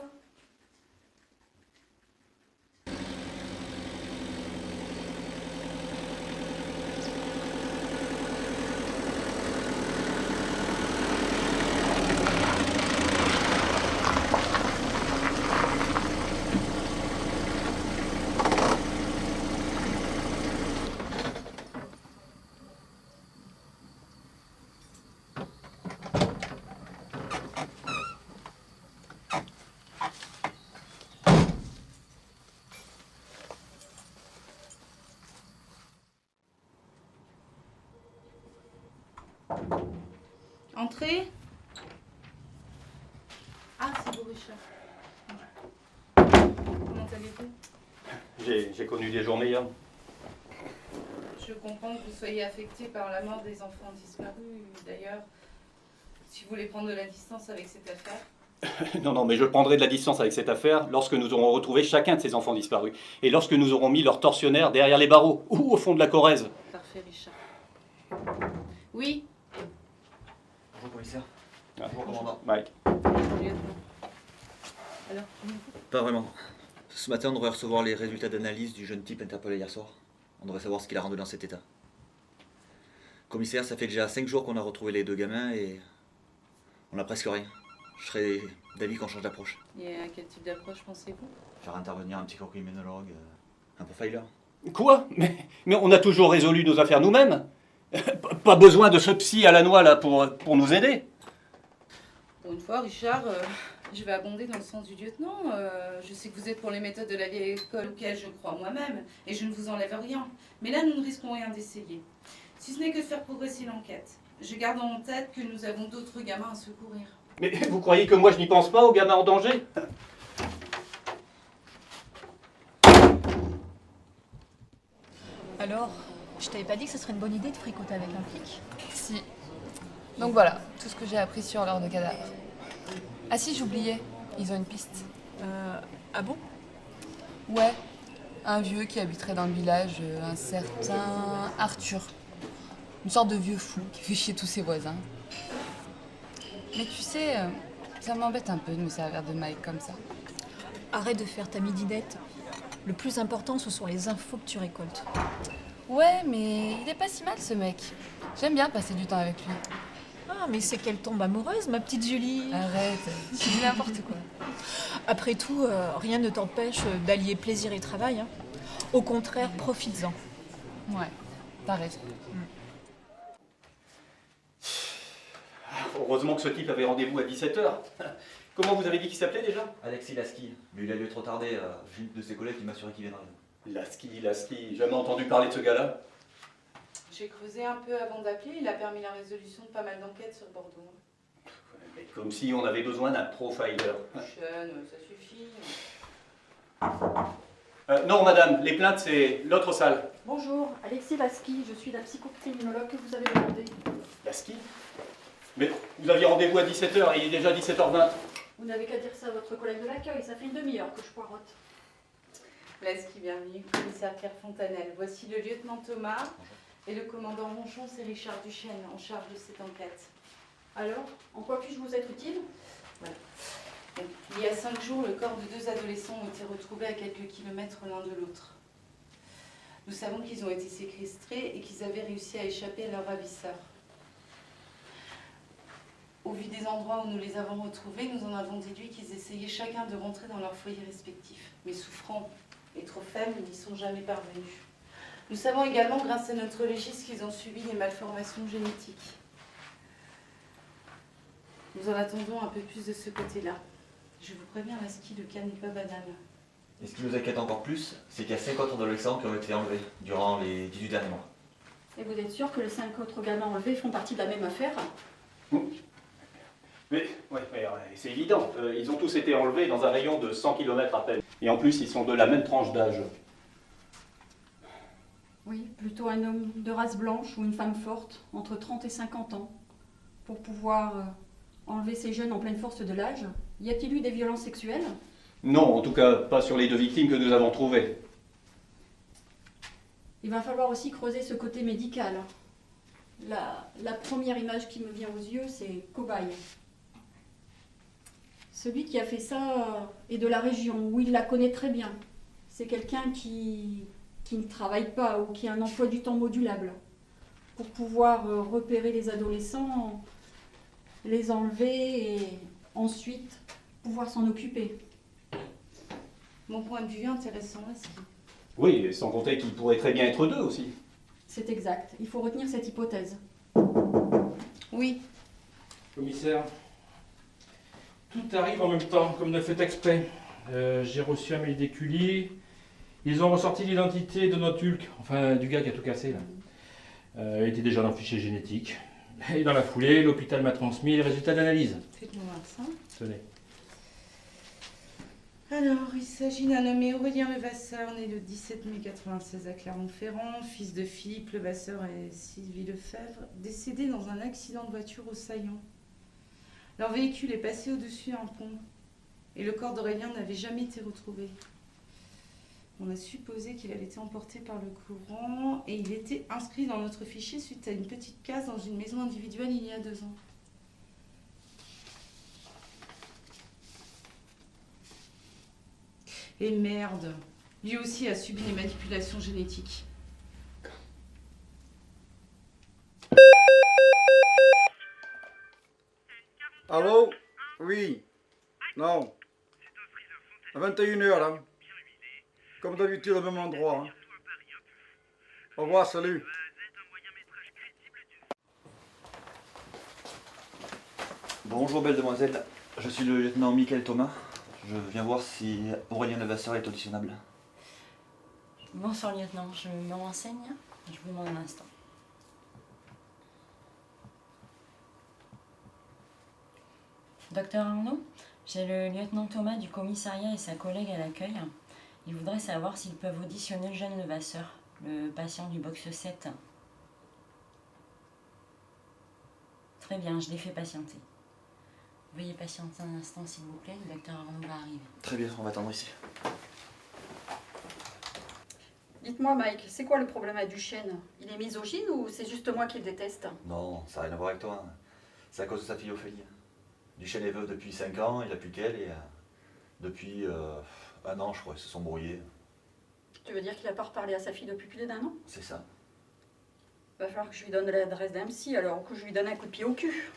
Entrez. Ah, c'est vous, Richard. Comment allez-vous?
J'ai connu des jours meilleurs.
Je comprends que vous soyez affecté par la mort des enfants disparus. D'ailleurs, si vous voulez prendre de la distance avec cette affaire.
Non, mais je prendrai de la distance avec cette affaire lorsque nous aurons retrouvé chacun de ces enfants disparus. Et lorsque nous aurons mis leurs tortionnaires derrière les barreaux ou au fond de la Corrèze.
Parfait, Richard. Oui.
Bonjour, commissaire.
Ah,
Bonjour, commandant.
Mike.
Alors,
Pas vraiment. Ce matin, on devrait recevoir les résultats d'analyse du jeune type interpellé hier soir. On devrait savoir ce qu'il a rendu dans cet état. Commissaire, ça fait déjà 5 jours qu'on a retrouvé les 2 gamins et on n'a presque rien. Je serais d'avis qu'on change d'approche.
et à quel type d'approche pensez-vous?
Faire intervenir un psychocriminologue, un profiler.
Quoi? Mais on a toujours résolu nos affaires nous-mêmes. Pas besoin de ce psy à la noix là pour nous aider.
Pour une fois, Richard, je vais abonder dans le sens du lieutenant. Je sais que vous êtes pour les méthodes de la vieille école, auxquelles je crois moi-même, et je ne vous enlève rien. Mais là, nous ne risquons rien d'essayer. Si ce n'est que de faire progresser l'enquête. Je garde en tête que nous avons d'autres gamins à secourir.
Mais vous croyez que moi je n'y pense pas aux gamins en danger?
Alors, je t'avais pas dit que ce serait une bonne idée de fricoter avec un flic?
Si. Donc voilà, tout ce que j'ai appris sur l'heure de cadavre. Ah si, j'oubliais, ils ont une piste.
Ah bon?
Ouais, un vieux qui habiterait dans le village, un certain Arthur. Une sorte de vieux fou qui fait chier tous ses voisins. Mais tu sais, ça m'embête un peu de me servir de Mike comme ça.
Arrête de faire ta midinette. Le plus important, ce sont les infos que tu récoltes.
Ouais, mais il est pas si mal ce mec. J'aime bien passer du temps avec lui.
Ah, mais c'est qu'elle tombe amoureuse, ma petite Julie.
Arrête, tu dis n'importe quoi.
Après tout, rien ne t'empêche d'allier plaisir et travail. Hein. Au contraire, profites-en.
Ouais, t'as raison.
Heureusement que ce type avait rendez-vous à 17h. Comment vous avez dit qu'il s'appelait déjà?
Alexis Lasky. Mais il a lieu trop tarder. J'ai une de ses collègues qui m'a assuré qu'il viendrait.
Lasky. Jamais entendu parler de ce gars-là.
J'ai creusé un peu avant d'appeler, il a permis la résolution de pas mal d'enquêtes sur Bordeaux.
Mais comme si on avait besoin d'un profiler.
Jeune, ça suffit.
Non, madame, les plaintes, c'est l'autre salle.
Bonjour, Alexis Lasky, je suis la psychocriminologue que vous avez demandé.
Lasky? Mais vous aviez rendez-vous à 17h et il est déjà 17h20.
Vous n'avez qu'à dire ça à votre collègue de l'accueil, ça fait une demi-heure que je poirote.
Lasky, bienvenue, commissaire Claire Fontanelle. Voici le lieutenant Thomas et le commandant Ronchon, c'est Richard Duchesne, en charge de cette enquête.
Alors, en quoi puis-je vous être utile?
Voilà. Donc, il y a 5 jours, le corps de 2 adolescents ont été retrouvés à quelques kilomètres l'un de l'autre. Nous savons qu'ils ont été séquestrés et qu'ils avaient réussi à échapper à leurs ravisseurs. Au vu des endroits où nous les avons retrouvés, nous en avons déduit qu'ils essayaient chacun de rentrer dans leur foyer respectif. Mais souffrants et trop faibles, ils n'y sont jamais parvenus. Nous savons également, grâce à notre légiste, qu'ils ont subi des malformations génétiques. Nous en attendons un peu plus de ce côté-là. Je vous préviens, Lasky, le cas n'est pas banal.
Et ce qui nous inquiète encore plus, c'est qu'il y a 5 autres adolescents qui ont été enlevés durant les 18 derniers mois.
Et vous êtes sûr que les 5 autres gamins enlevés font partie de la même affaire?
Mais c'est évident. Ils ont tous été enlevés dans un rayon de 100 km à peine. Et en plus, ils sont de la même tranche d'âge.
Oui, plutôt un homme de race blanche ou une femme forte, entre 30 et 50 ans, pour pouvoir enlever ces jeunes en pleine force de l'âge. Y a-t-il eu des violences sexuelles?
Non, en tout cas, pas sur les 2 victimes que nous avons trouvées.
Il va falloir aussi creuser ce côté médical. La première image qui me vient aux yeux, c'est cobaye. Celui qui a fait ça est de la région, où il la connaît très bien. C'est quelqu'un qui ne travaille pas ou qui a un emploi du temps modulable. Pour pouvoir repérer les adolescents, les enlever et ensuite pouvoir s'en occuper.
Mon point de vue intéressant, Lasky.
Oui, sans compter qu'ils pourraient très bien être 2 aussi.
C'est exact. Il faut retenir cette hypothèse.
Oui.
Commissaire, tout arrive en même temps, comme de fait exprès. J'ai reçu un mail des Cully. Ils ont ressorti l'identité de notre Hulk, enfin du gars qui a tout cassé là. Il était déjà dans le fichier génétique.
Et dans la foulée, l'hôpital m'a transmis les résultats d'analyse.
Faites-moi voir ça.
Tenez.
Alors, il s'agit d'un nommé Aurélien Levasseur, né le 17 mai 1996 à Clermont-Ferrand, fils de Philippe Levasseur et Sylvie Lefebvre, décédé dans un accident de voiture au Saillant. Leur véhicule est passé au-dessus d'un pont et le corps d'Aurélien n'avait jamais été retrouvé. On a supposé qu'il avait été emporté par le courant et il était inscrit dans notre fichier suite à une petite case dans une maison individuelle il y a 2 ans. Et merde, lui aussi a subi des manipulations génétiques.
Allô? Oui. Non. À 21h là. Comme d'habitude au même endroit. Hein. Au revoir, salut.
Bonjour belle demoiselle, je suis le lieutenant Michael Thomas. Je viens voir si Aurélien Levasseur est auditionnable.
Bonsoir lieutenant, je me renseigne. Je vous demande un instant. Docteur Arnaud, j'ai le lieutenant Thomas du commissariat et sa collègue à l'accueil. Ils voudraient savoir s'ils peuvent auditionner le jeune Levasseur, le patient du box 7. Très bien, je les fais patienter. Veuillez patienter un instant s'il vous plaît, le docteur Arnaud va arriver.
Très bien, on va attendre ici.
Dites-moi Mike, c'est quoi le problème à Duchesne? Il est misogyne ou c'est juste moi qui le déteste?
Non, ça n'a rien à voir avec toi. C'est à cause de sa fille Ophélie. Duchesne est veuve depuis 5 ans, il n'a plus qu'elle et depuis 1 an je crois, ils se sont brouillés.
Tu veux dire qu'il a pas reparlé à sa fille depuis plus d'1 an?
C'est ça.
Va falloir que je lui donne l'adresse d'un psy alors, ou que je lui donne un coup de pied au cul.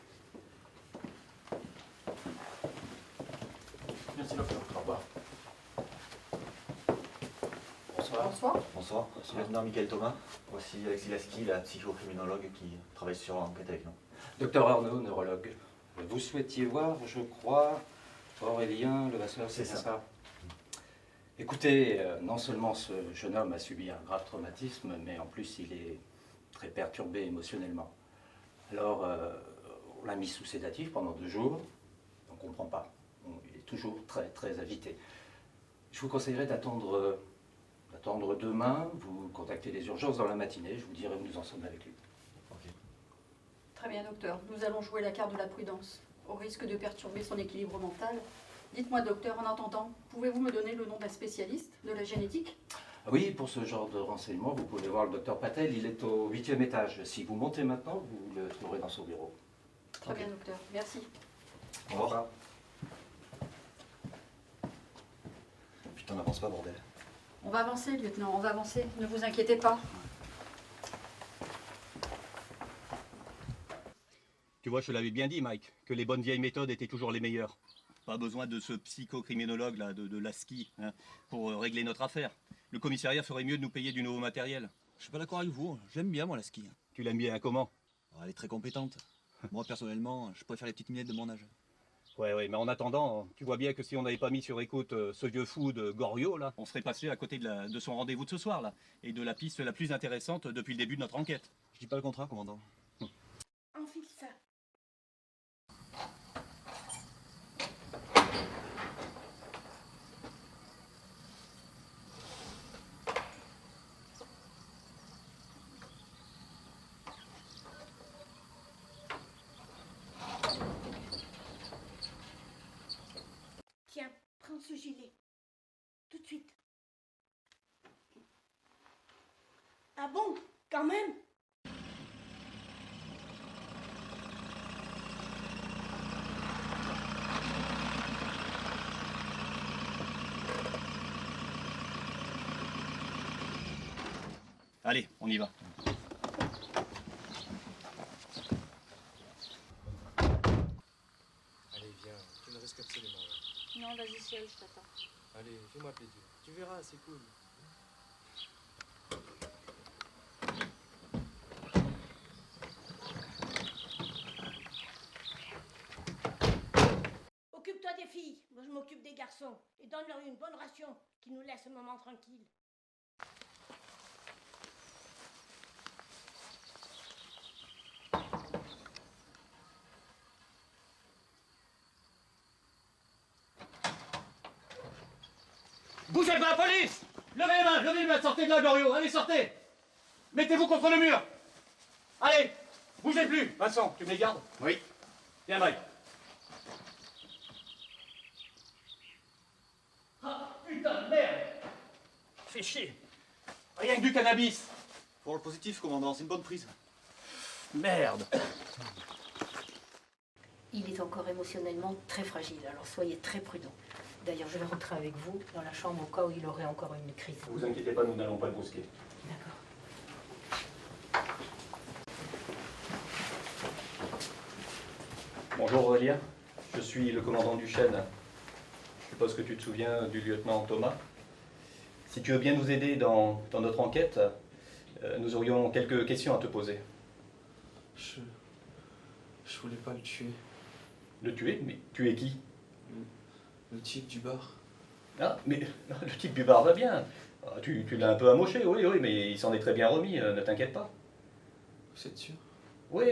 Merci docteur. Au revoir.
Bonsoir.
Bonsoir.
Bonsoir, je suis le lieutenant Michael Thomas. Voici Alexis Lasky, la psychocriminologue qui travaille sur l'enquête avec nous.
Docteur Arnaud, neurologue. Vous souhaitiez voir, je crois, Aurélien Levasseur, c'est ça. Écoutez, non seulement ce jeune homme a subi un grave traumatisme, mais en plus il est très perturbé émotionnellement. Alors, on l'a mis sous sédatif pendant 2 jours, on ne comprend pas. Il est toujours très très agité. Je vous conseillerais d'attendre demain, vous contactez les urgences dans la matinée, je vous dirai où nous en sommes avec lui.
Très bien docteur, nous allons jouer la carte de la prudence, au risque de perturber son équilibre mental. Dites-moi docteur, en attendant, pouvez-vous me donner le nom d'un spécialiste de la génétique?
Oui, pour ce genre de renseignements, vous pouvez voir le docteur Patel, il est au 8e étage. Si vous montez maintenant, vous le trouverez dans son bureau.
Très bien docteur, merci.
Au revoir. Putain, n'avance pas, bordel.
On va avancer lieutenant, on va avancer, ne vous inquiétez pas.
Tu vois, je te l'avais bien dit, Mike, que les bonnes vieilles méthodes étaient toujours les meilleures. Pas besoin de ce psychocriminologue là, de Lasky, hein, pour régler notre affaire. Le commissariat ferait mieux de nous payer du nouveau matériel.
Je suis pas d'accord avec vous, j'aime bien moi Lasky.
Tu l'aimes bien comment?
Elle est très compétente. Moi personnellement, je préfère les petites minettes de mon âge.
Ouais, mais en attendant, tu vois bien que si on n'avait pas mis sur écoute ce vieux fou de Goriot, là, on serait passé à côté de son rendez-vous de ce soir, là, et de la piste la plus intéressante depuis le début de notre enquête.
Je dis pas le contraire, commandant.
Enfile ça.
Tiens, prends ce gilet. Tout de suite. Ah bon? Quand même?
Allez, on y va.
Allez, viens, tu ne risques absolument rien.
Non, vas-y ciel, je t'attends.
Allez, fais-moi plaisir. Tu verras, c'est cool.
Occupe-toi des filles, moi je m'occupe des garçons. Et donne-leur une bonne ration, qui nous laisse un moment tranquille.
Vous êtes la police! Levez les mains, sortez de là, Goriot, allez, sortez! Mettez-vous contre le mur! Allez, bougez plus! Vincent, tu me les gardes? Oui. Viens, Mike. Ah, putain de merde! Fais chier! Rien que du cannabis!
Pour le positif, commandant, c'est une bonne prise.
Merde!
Il est encore émotionnellement très fragile, alors soyez très prudent. D'ailleurs, je vais rentrer avec vous dans la chambre au cas où il aurait encore une crise.
Ne vous inquiétez pas, nous n'allons pas le brusquer.
D'accord.
Bonjour Aurélien, je suis le commandant du Chêne. Je suppose que tu te souviens du lieutenant Thomas. Si tu veux bien nous aider dans notre enquête, nous aurions quelques questions à te poser.
Je voulais pas le tuer.
Le tuer? Mais tuer qui?
Le type du bar.
Ah, mais le type du bar va bien. Ah, tu l'as un peu amoché, oui, mais il s'en est très bien remis, ne t'inquiète pas.
Vous êtes sûr?
Oui.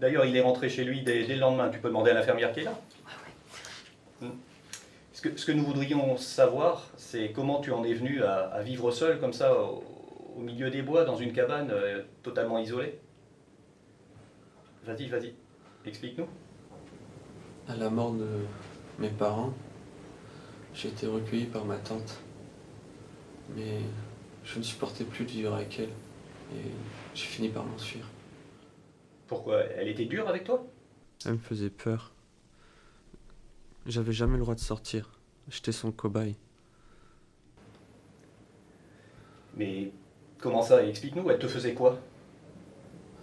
D'ailleurs, il est rentré chez lui dès le lendemain. Tu peux demander à l'infirmière qui est là. Ce que nous voudrions savoir, c'est comment tu en es venu à vivre seul, comme ça, au milieu des bois, dans une cabane totalement isolée. Vas-y, explique-nous.
À la mort de mes parents, j'ai été recueilli par ma tante. Mais je ne supportais plus de vivre avec elle. Et j'ai fini par m'enfuir.
Pourquoi? Elle était dure avec toi?
Elle me faisait peur. J'avais jamais le droit de sortir. J'étais son cobaye.
Mais comment ça? Explique-nous, elle te faisait quoi?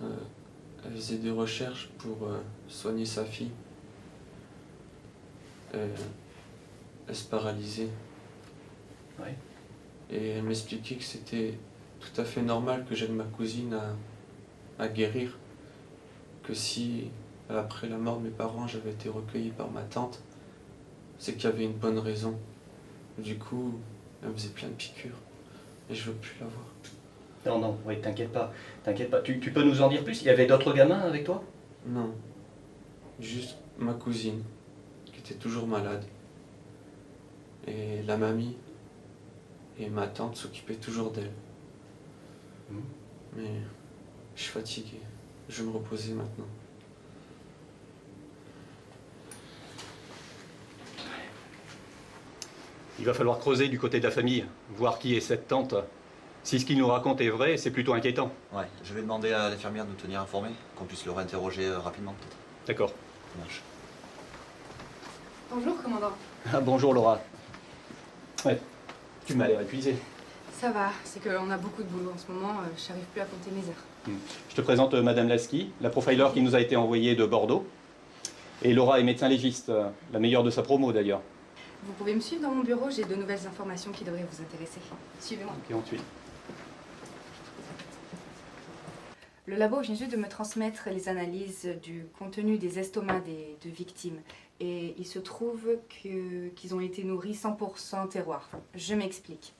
Elle faisait des recherches pour soigner sa fille. Elle se paralysait.
Ouais.
Et elle m'expliquait que c'était tout à fait normal que j'aide ma cousine à guérir. Que si, après la mort de mes parents, j'avais été recueilli par ma tante, c'est qu'il y avait une bonne raison. Du coup, elle me faisait plein de piqûres. Et je veux plus la voir.
Non, oui, t'inquiète pas. Tu peux nous en dire plus? Il y avait d'autres gamins avec toi?
Non. Juste ma cousine, qui était toujours malade. Et la mamie et ma tante s'occupaient toujours d'elle. Mais je suis fatigué. Je vais me reposer maintenant.
Il va falloir creuser du côté de la famille, voir qui est cette tante. Si ce qu'il nous raconte est vrai, c'est plutôt inquiétant.
Ouais, je vais demander à l'infirmière de nous tenir informés, qu'on puisse le réinterroger rapidement peut-être.
D'accord.
Ça marche.
Bonjour, commandant.
Ah, bonjour Laura. Ouais, tu m'as l'air épuisé.
Ça va, c'est qu'on a beaucoup de boulot en ce moment, je n'arrive plus à compter mes heures.
Je te présente Madame Lasky, la profiler qui nous a été envoyée de Bordeaux. Et Laura est médecin légiste, la meilleure de sa promo d'ailleurs.
Vous pouvez me suivre dans mon bureau, j'ai de nouvelles informations qui devraient vous intéresser. Suivez-moi.
Ok, on te suit.
Le labo vient juste de me transmettre les analyses du contenu des estomacs de victimes. Et il se trouve qu'ils ont été nourris 100% terroir. Je m'explique.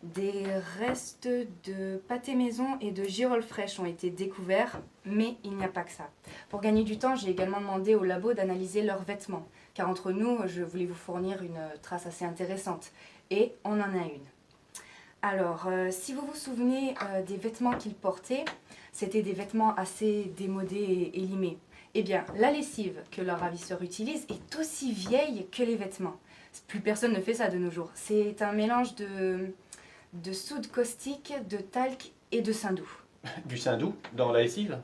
Des restes de pâté maison et de girolles fraîches ont été découverts, mais il n'y a pas que ça. Pour gagner du temps, j'ai également demandé au labo d'analyser leurs vêtements, car entre nous, je voulais vous fournir une trace assez intéressante. Et on en a une. Alors, si vous vous souvenez des vêtements qu'ils portaient, c'était des vêtements assez démodés et limés. Eh bien, la lessive que leur ravisseur utilise est aussi vieille que les vêtements. Plus personne ne fait ça de nos jours. C'est un mélange de soude caustique, de talc et de saindoux.
Du saindoux dans la lessive?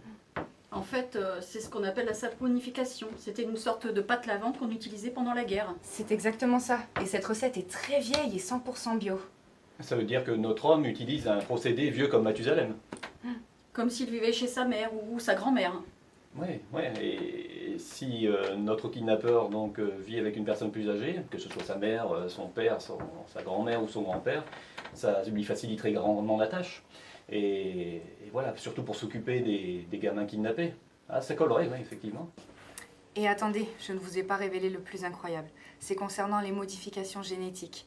En fait, c'est ce qu'on appelle la saponification. C'était une sorte de pâte lavante qu'on utilisait pendant la guerre.
C'est exactement ça. Et cette recette est très vieille et 100% bio.
Ça veut dire que notre homme utilise un procédé vieux comme Mathusalem.
Comme s'il vivait chez sa mère ou sa grand-mère.
Oui, et si notre kidnappeur donc, vit avec une personne plus âgée, que ce soit sa mère, son père, sa grand-mère ou son grand-père, ça lui faciliterait grandement la tâche. Et voilà, surtout pour s'occuper des gamins kidnappés. Ah, ça collerait, oui, effectivement.
Et attendez, je ne vous ai pas révélé le plus incroyable. C'est concernant les modifications génétiques.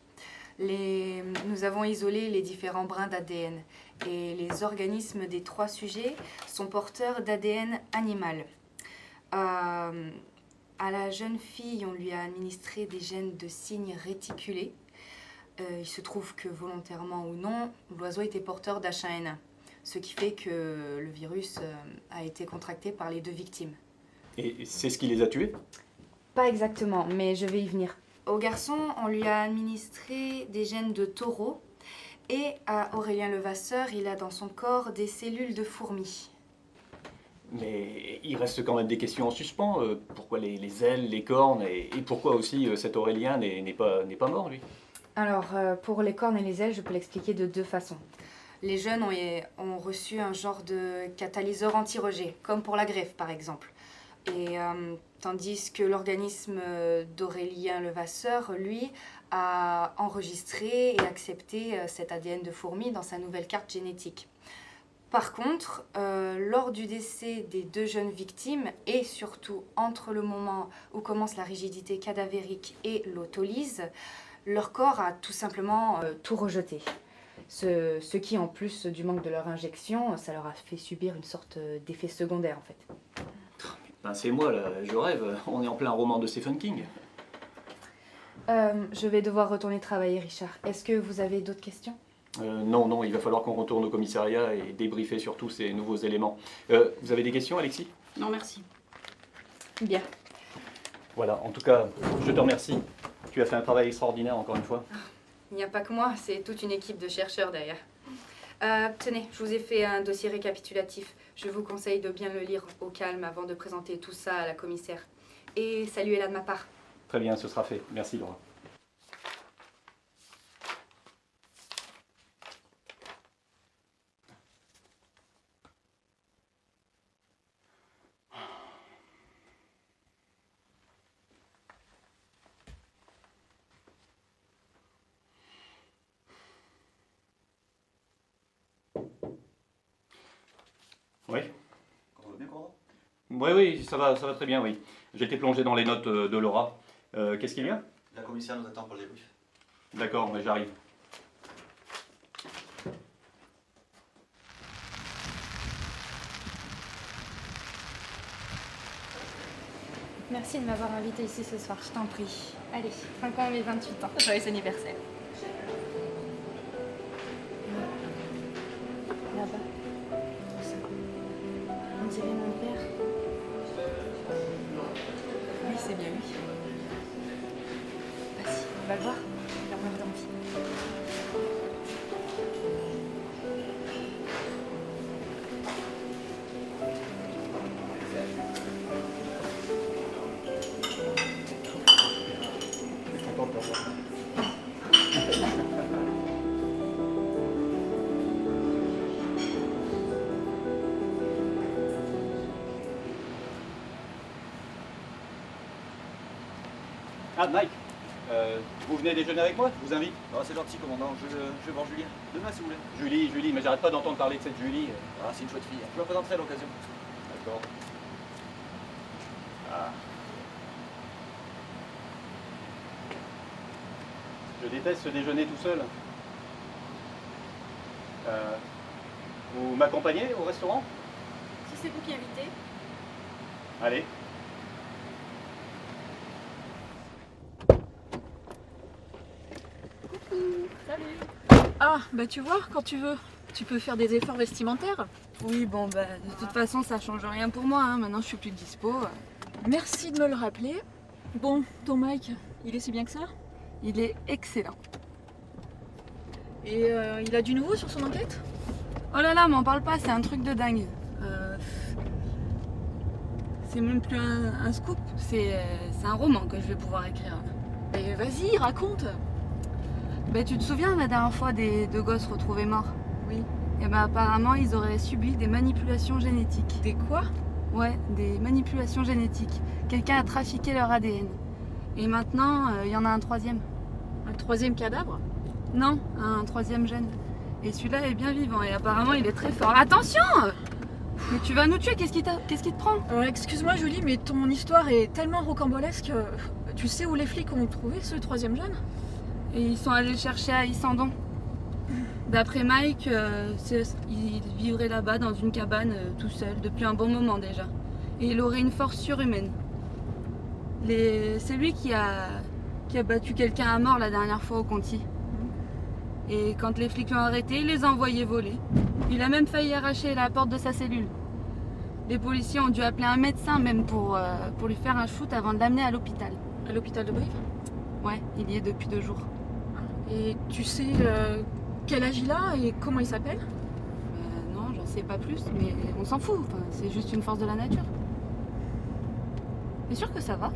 Nous avons isolé les différents brins d'ADN et les organismes des 3 sujets sont porteurs d'ADN animal. À la jeune fille, on lui a administré des gènes de cygne réticulé. Il se trouve que volontairement ou non, l'oiseau était porteur d'H1N1, ce qui fait que le virus a été contracté par les 2 victimes.
Et c'est ce qui les a tués?
Pas exactement, mais je vais y venir. Au garçon, on lui a administré des gènes de taureau, et à Aurélien Levasseur, il a dans son corps des cellules de fourmis.
Mais il reste quand même des questions en suspens. Pourquoi les ailes, les cornes, et pourquoi aussi cet Aurélien n'est pas mort, lui?
Alors, pour les cornes et les ailes, je peux l'expliquer de 2 façons. Les jeunes ont reçu un genre de catalyseur anti-rejet, comme pour la greffe par exemple. Et tandis que l'organisme d'Aurélien Levasseur, lui, a enregistré et accepté cet ADN de fourmi dans sa nouvelle carte génétique. Par contre, lors du décès des 2 jeunes victimes, et surtout entre le moment où commence la rigidité cadavérique et l'autolyse, leur corps a tout simplement tout rejeté. Ce qui, en plus du manque de leur injection, ça leur a fait subir une sorte d'effet secondaire, en fait.
Ben, c'est moi, là, je rêve. On est en plein roman de Stephen King.
Je vais devoir retourner travailler, Richard. Est-ce que vous avez d'autres questions?
Non, il va falloir qu'on retourne au commissariat et débriefer sur tous ces nouveaux éléments. Vous avez des questions, Alexis?
Non, merci.
Bien.
Voilà, en tout cas, je te remercie. Tu as fait un travail extraordinaire, encore une fois.
Il n'y a pas que moi, c'est toute une équipe de chercheurs derrière. Tenez, je vous ai fait un dossier récapitulatif. Je vous conseille de bien le lire au calme avant de présenter tout ça à la commissaire. Et saluez-la de ma part.
Très bien, ce sera fait. Merci, Laura. Oui. Oui, ça va très bien, oui. J'étais plongé dans les notes de Laura. Qu'est-ce qu'il y a?
La commissaire nous attend pour le débrief.
D'accord, mais j'arrive.
Merci de m'avoir invité ici ce soir, je t'en prie. Allez, 5 ans et 28 ans. Joyeux anniversaire. Là-bas. Tout ça. On dirait mon père.
Oui, c'est bien lui.
Vas-y, on va le voir. Il en meurt d'envie.
Ah, Mike, vous venez déjeuner avec moi? Je vous invite.
Oh, c'est gentil, commandant. Je vais voir Julie. Demain, si vous voulez.
Julie, mais j'arrête pas d'entendre parler de cette Julie.
Ah, c'est une chouette fille. Je vous la présenterai à l'occasion.
D'accord. Ah. Je déteste ce déjeuner tout seul. Vous m'accompagnez au restaurant?
Si c'est vous qui invitez.
Allez.
Salut. Ah, bah tu vois, quand tu veux, tu peux faire des efforts vestimentaires.
Oui, bon, bah, de toute façon, ça change rien pour moi. Hein. Maintenant, je suis plus dispo.
Merci de me le rappeler. Bon, ton Mike, il est si bien que ça?
Il est excellent.
Et il a du nouveau sur son enquête?
Oh là là, m'en parle pas, c'est un truc de dingue. C'est même plus un scoop, c'est un roman que je vais pouvoir écrire.
Mais vas-y, raconte.
Bah, tu te souviens la dernière fois des 2 gosses retrouvés morts?
Oui.
Et bah apparemment ils auraient subi des manipulations génétiques.
Des quoi?
Ouais, des manipulations génétiques. Quelqu'un a trafiqué leur ADN. Et maintenant, il y en a un 3e.
Un 3e cadavre?
Non, un 3e gène. Et celui-là est bien vivant et apparemment il est très fort. Attention! Mais tu vas nous tuer, qu'est-ce qui te prend?
Excuse-moi Julie, mais ton histoire est tellement rocambolesque. Tu sais où les flics ont trouvé ce 3e jeune?
Et ils sont allés le chercher à Isandon. D'après Mike, il vivrait là-bas dans une cabane tout seul depuis un bon moment déjà. Et il aurait une force surhumaine. C'est lui qui a battu quelqu'un à mort la dernière fois au Conti. Et quand les flics l'ont arrêté, il les a envoyés voler. Il a même failli arracher la porte de sa cellule. Les policiers ont dû appeler un médecin même pour lui faire un shoot avant de l'amener à l'hôpital.
À l'hôpital de Brive?
Ouais, il y est depuis 2 jours.
Et tu sais quel âge il a et comment il s'appelle?
Non, j'en sais pas plus, mais on s'en fout. Enfin, c'est juste une force de la nature. T'es sûr que ça va?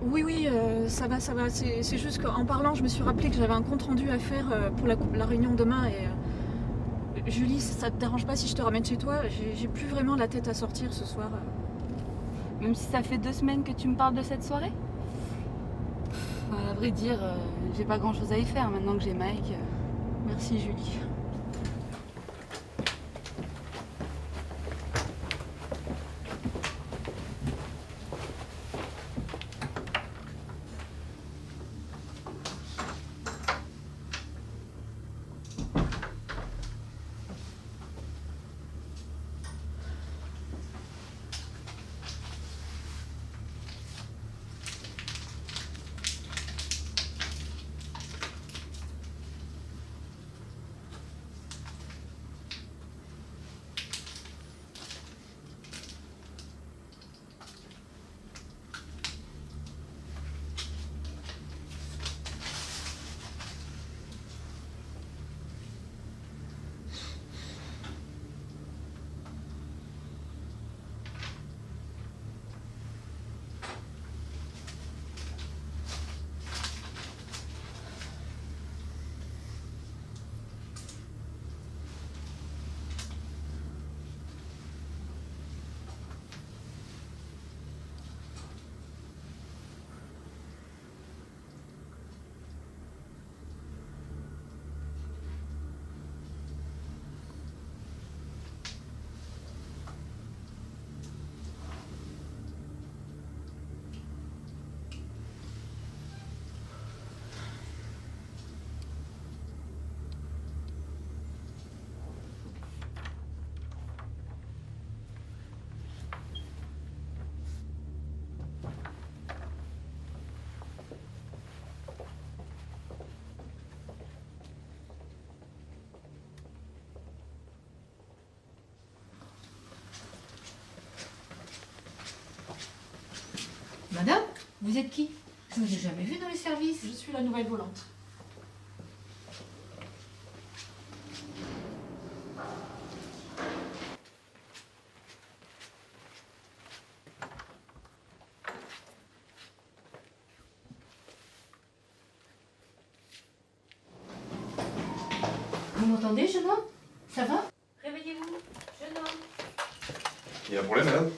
Oui, oui, ça va, ça va. C'est juste qu'en parlant, je me suis rappelé que j'avais un compte rendu à faire pour la réunion demain. Et Julie, ça te dérange pas si je te ramène chez toi? J'ai plus vraiment la tête à sortir ce soir.
Même si ça fait 2 semaines que tu me parles de cette soirée? À vrai dire, j'ai pas grand chose à y faire maintenant que j'ai Mike.
Merci Julie.
Madame, vous êtes qui? Je ne vous ai jamais vu dans les services.
Je suis la nouvelle volante.
Vous m'entendez, jeune homme? Ça va? Réveillez-vous, jeune homme.
Il y a un problème, madame?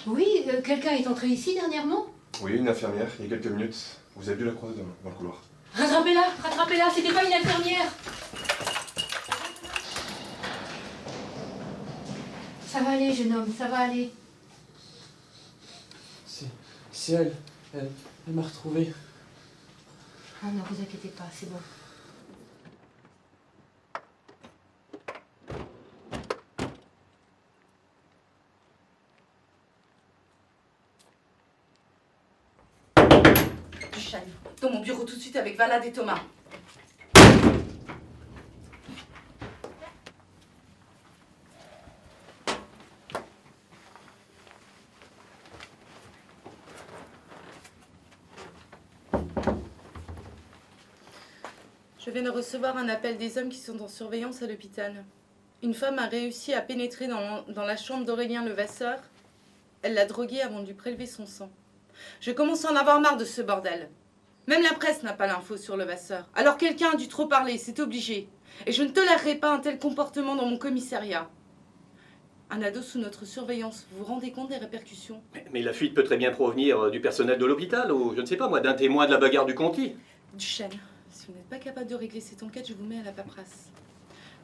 Oui, quelqu'un est entré ici dernièrement?
Oui, une infirmière, il y a quelques minutes. Vous avez dû la croiser dans le couloir.
Rattrapez-la, c'était pas une infirmière. Ça va aller, jeune homme, ça va aller.
C'est elle. Elle m'a retrouvé.
Ah non, vous inquiétez pas, c'est bon.
Dans mon bureau tout de suite avec Valade et Thomas. Je viens de recevoir un appel des hommes qui sont en surveillance à l'hôpital. Une femme a réussi à pénétrer dans la chambre d'Aurélien Levasseur. Elle l'a drogué avant de lui prélever son sang. Je commence à en avoir marre de ce bordel. Même la presse n'a pas l'info sur Levasseur. Alors quelqu'un a dû trop parler, c'est obligé. Et je ne tolérerai pas un tel comportement dans mon commissariat. Un ado sous notre surveillance, vous vous rendez compte des répercussions?
Mais la fuite peut très bien provenir du personnel de l'hôpital ou, je ne sais pas moi, d'un témoin de la bagarre du Conti.
Duchesne, si vous n'êtes pas capable de régler cette enquête, je vous mets à la paperasse.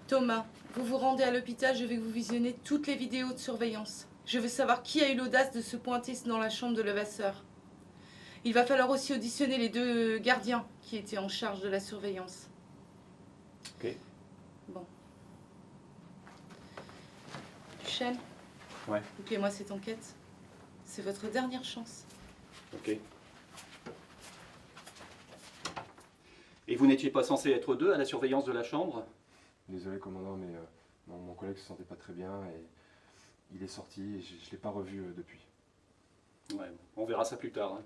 Thomas, vous vous rendez à l'hôpital, je vais vous visionner toutes les vidéos de surveillance. Je veux savoir qui a eu l'audace de se pointer dans la chambre de Levasseur. Il va falloir aussi auditionner les 2 gardiens qui étaient en charge de la surveillance.
Ok.
Bon. Duchesne,
Ouais.
bouclez-moi cette enquête. C'est votre dernière chance.
Ok. Et vous n'étiez pas censé être deux à la surveillance de la chambre?
Désolé, commandant, mais mon collègue se sentait pas très bien et il est sorti et je ne l'ai pas revu depuis.
Ouais, on verra ça plus tard. Hein.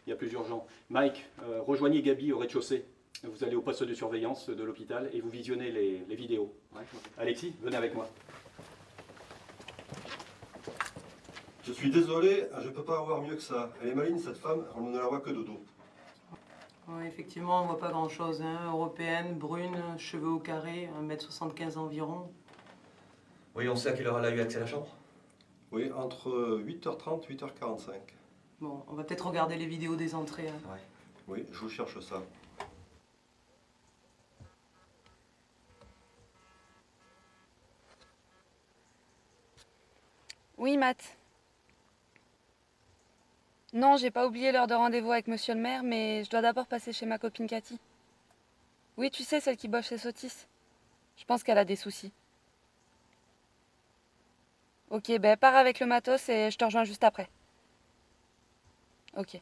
Il y a plus urgent. Mike, rejoignez Gabi au rez-de-chaussée. Vous allez au poste de surveillance de l'hôpital et vous visionnez les vidéos. Ouais. Alexis, venez avec moi.
Je suis désolé, je peux pas avoir mieux que ça. Elle est maligne cette femme, on ne la voit que de dos.
Ouais, effectivement, on voit pas grand-chose. Hein. Européenne, brune, cheveux au carré, 1m75 environ.
Oui, on sait à quelle heure elle a eu accès à la chambre?
Oui, entre 8h30 et 8h45.
Bon, on va peut-être regarder les vidéos des entrées. Hein.
Ouais. Oui, je vous cherche ça.
Oui, Matt. Non, j'ai pas oublié l'heure de rendez-vous avec monsieur le maire, mais je dois d'abord passer chez ma copine Cathy. Oui, tu sais, celle qui bosse chez Sotis. Je pense qu'elle a des soucis. Ok, ben pars avec le matos et je te rejoins juste après. Ok.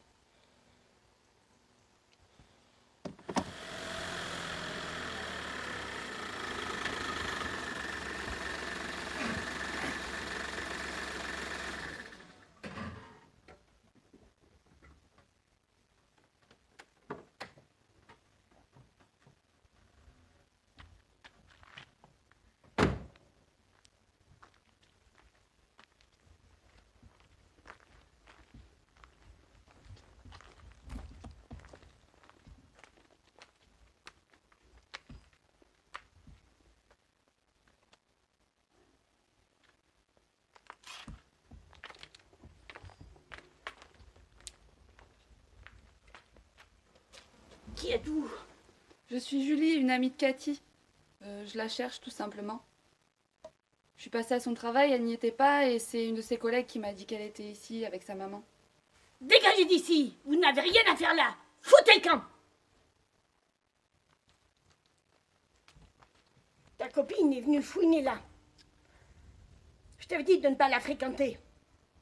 Qui êtes-vous?
Je suis Julie, une amie de Cathy. Je la cherche tout simplement. Je suis passée à son travail, elle n'y était pas et c'est une de ses collègues qui m'a dit qu'elle était ici avec sa maman.
Dégagez d'ici! Vous n'avez rien à faire là! Foutez le camp! Ta copine est venue fouiner là. Je t'avais dit de ne pas la fréquenter.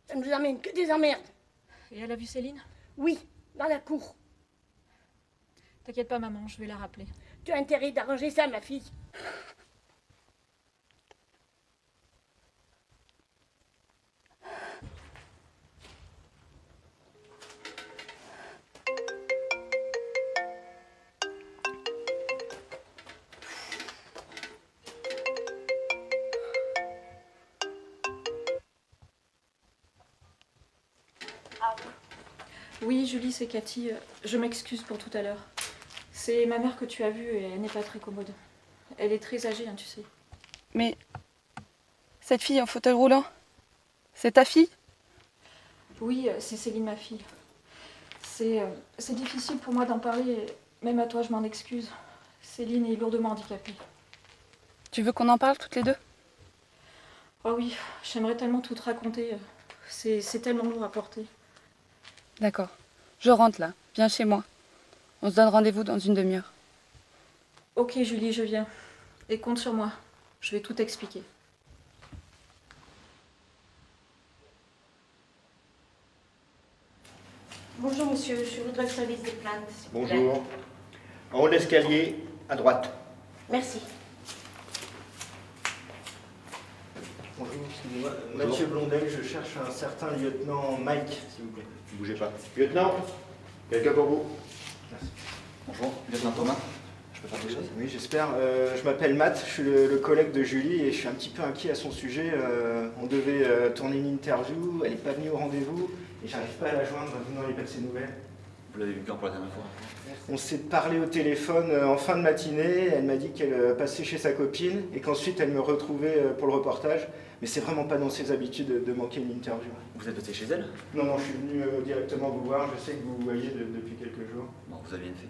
Ça nous amène que des emmerdes.
Et elle a vu Céline?
Oui, dans la cour.
T'inquiète pas, maman, je vais la rappeler.
Tu as intérêt d'arranger ça, ma fille.
Oui, Julie, c'est Cathy. Je m'excuse pour tout à l'heure. C'est ma mère que tu as vue et elle n'est pas très commode. Elle est très âgée, hein, tu sais.
Mais cette fille en fauteuil roulant, c'est ta fille?
Oui, c'est Céline, ma fille. C'est difficile pour moi d'en parler, et même à toi, je m'en excuse. Céline est lourdement handicapée.
Tu veux qu'on en parle toutes les deux?
Oh oui, j'aimerais tellement tout te raconter. C'est tellement lourd à porter.
D'accord. Je rentre là. Viens chez moi. On se donne rendez-vous dans une demi-heure.
Ok, Julie, je viens. Et compte sur moi. Je vais tout expliquer.
Bonjour monsieur, je voudrais le service des plaintes. s'il vous plaît.
Bonjour. En haut de l'escalier, à droite.
Merci.
Bonjour, excusez-moi. Mathieu Blondel, je cherche un certain lieutenant Mike, s'il vous plaît. Ne bougez pas. Lieutenant, quelqu'un pour vous. Merci.
Bonjour, lieutenant Thomas. Je peux faire quelque chose?
Oui, j'espère. Je m'appelle Matt, je suis le collègue de Julie et je suis un petit peu inquiet à son sujet. On devait tourner une interview, elle n'est pas venue au rendez-vous et j'arrive pas à la joindre, vous n'auriez pas de ses nouvelles.
Vous l'avez vu quand pour la dernière fois?
On s'est parlé au téléphone en fin de matinée, elle m'a dit qu'elle passait chez sa copine et qu'ensuite elle me retrouvait pour le reportage. Mais c'est vraiment pas dans ses habitudes de manquer une interview.
Vous êtes passé chez elle?
Non, non, je suis venu directement vous voir, je sais que vous vous voyez depuis quelques jours.
Bon, vous avez bien fait.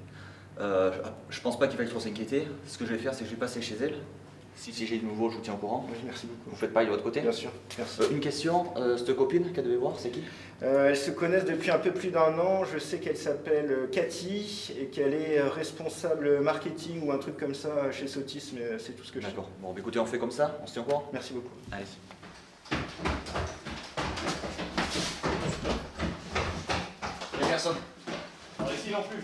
Je pense pas qu'il faille trop s'inquiéter. Ce que je vais faire, c'est que je vais passer chez elle. Si j'ai de nouveau, je vous tiens au courant.
Oui, merci beaucoup.
Vous faites pareil de votre côté?
Bien sûr, merci.
Une question, cette copine qu'elle devait voir, c'est qui?
Elles se connaissent depuis un peu plus d'1 an. Je sais qu'elle s'appelle Cathy et qu'elle est responsable marketing ou un truc comme ça chez Sotis, mais c'est tout ce que je sais.
D'accord. Bon, bah, écoutez, on fait comme ça, on se tient au courant?
Merci beaucoup.
Allez. Il n'y a personne.
Par ici non plus.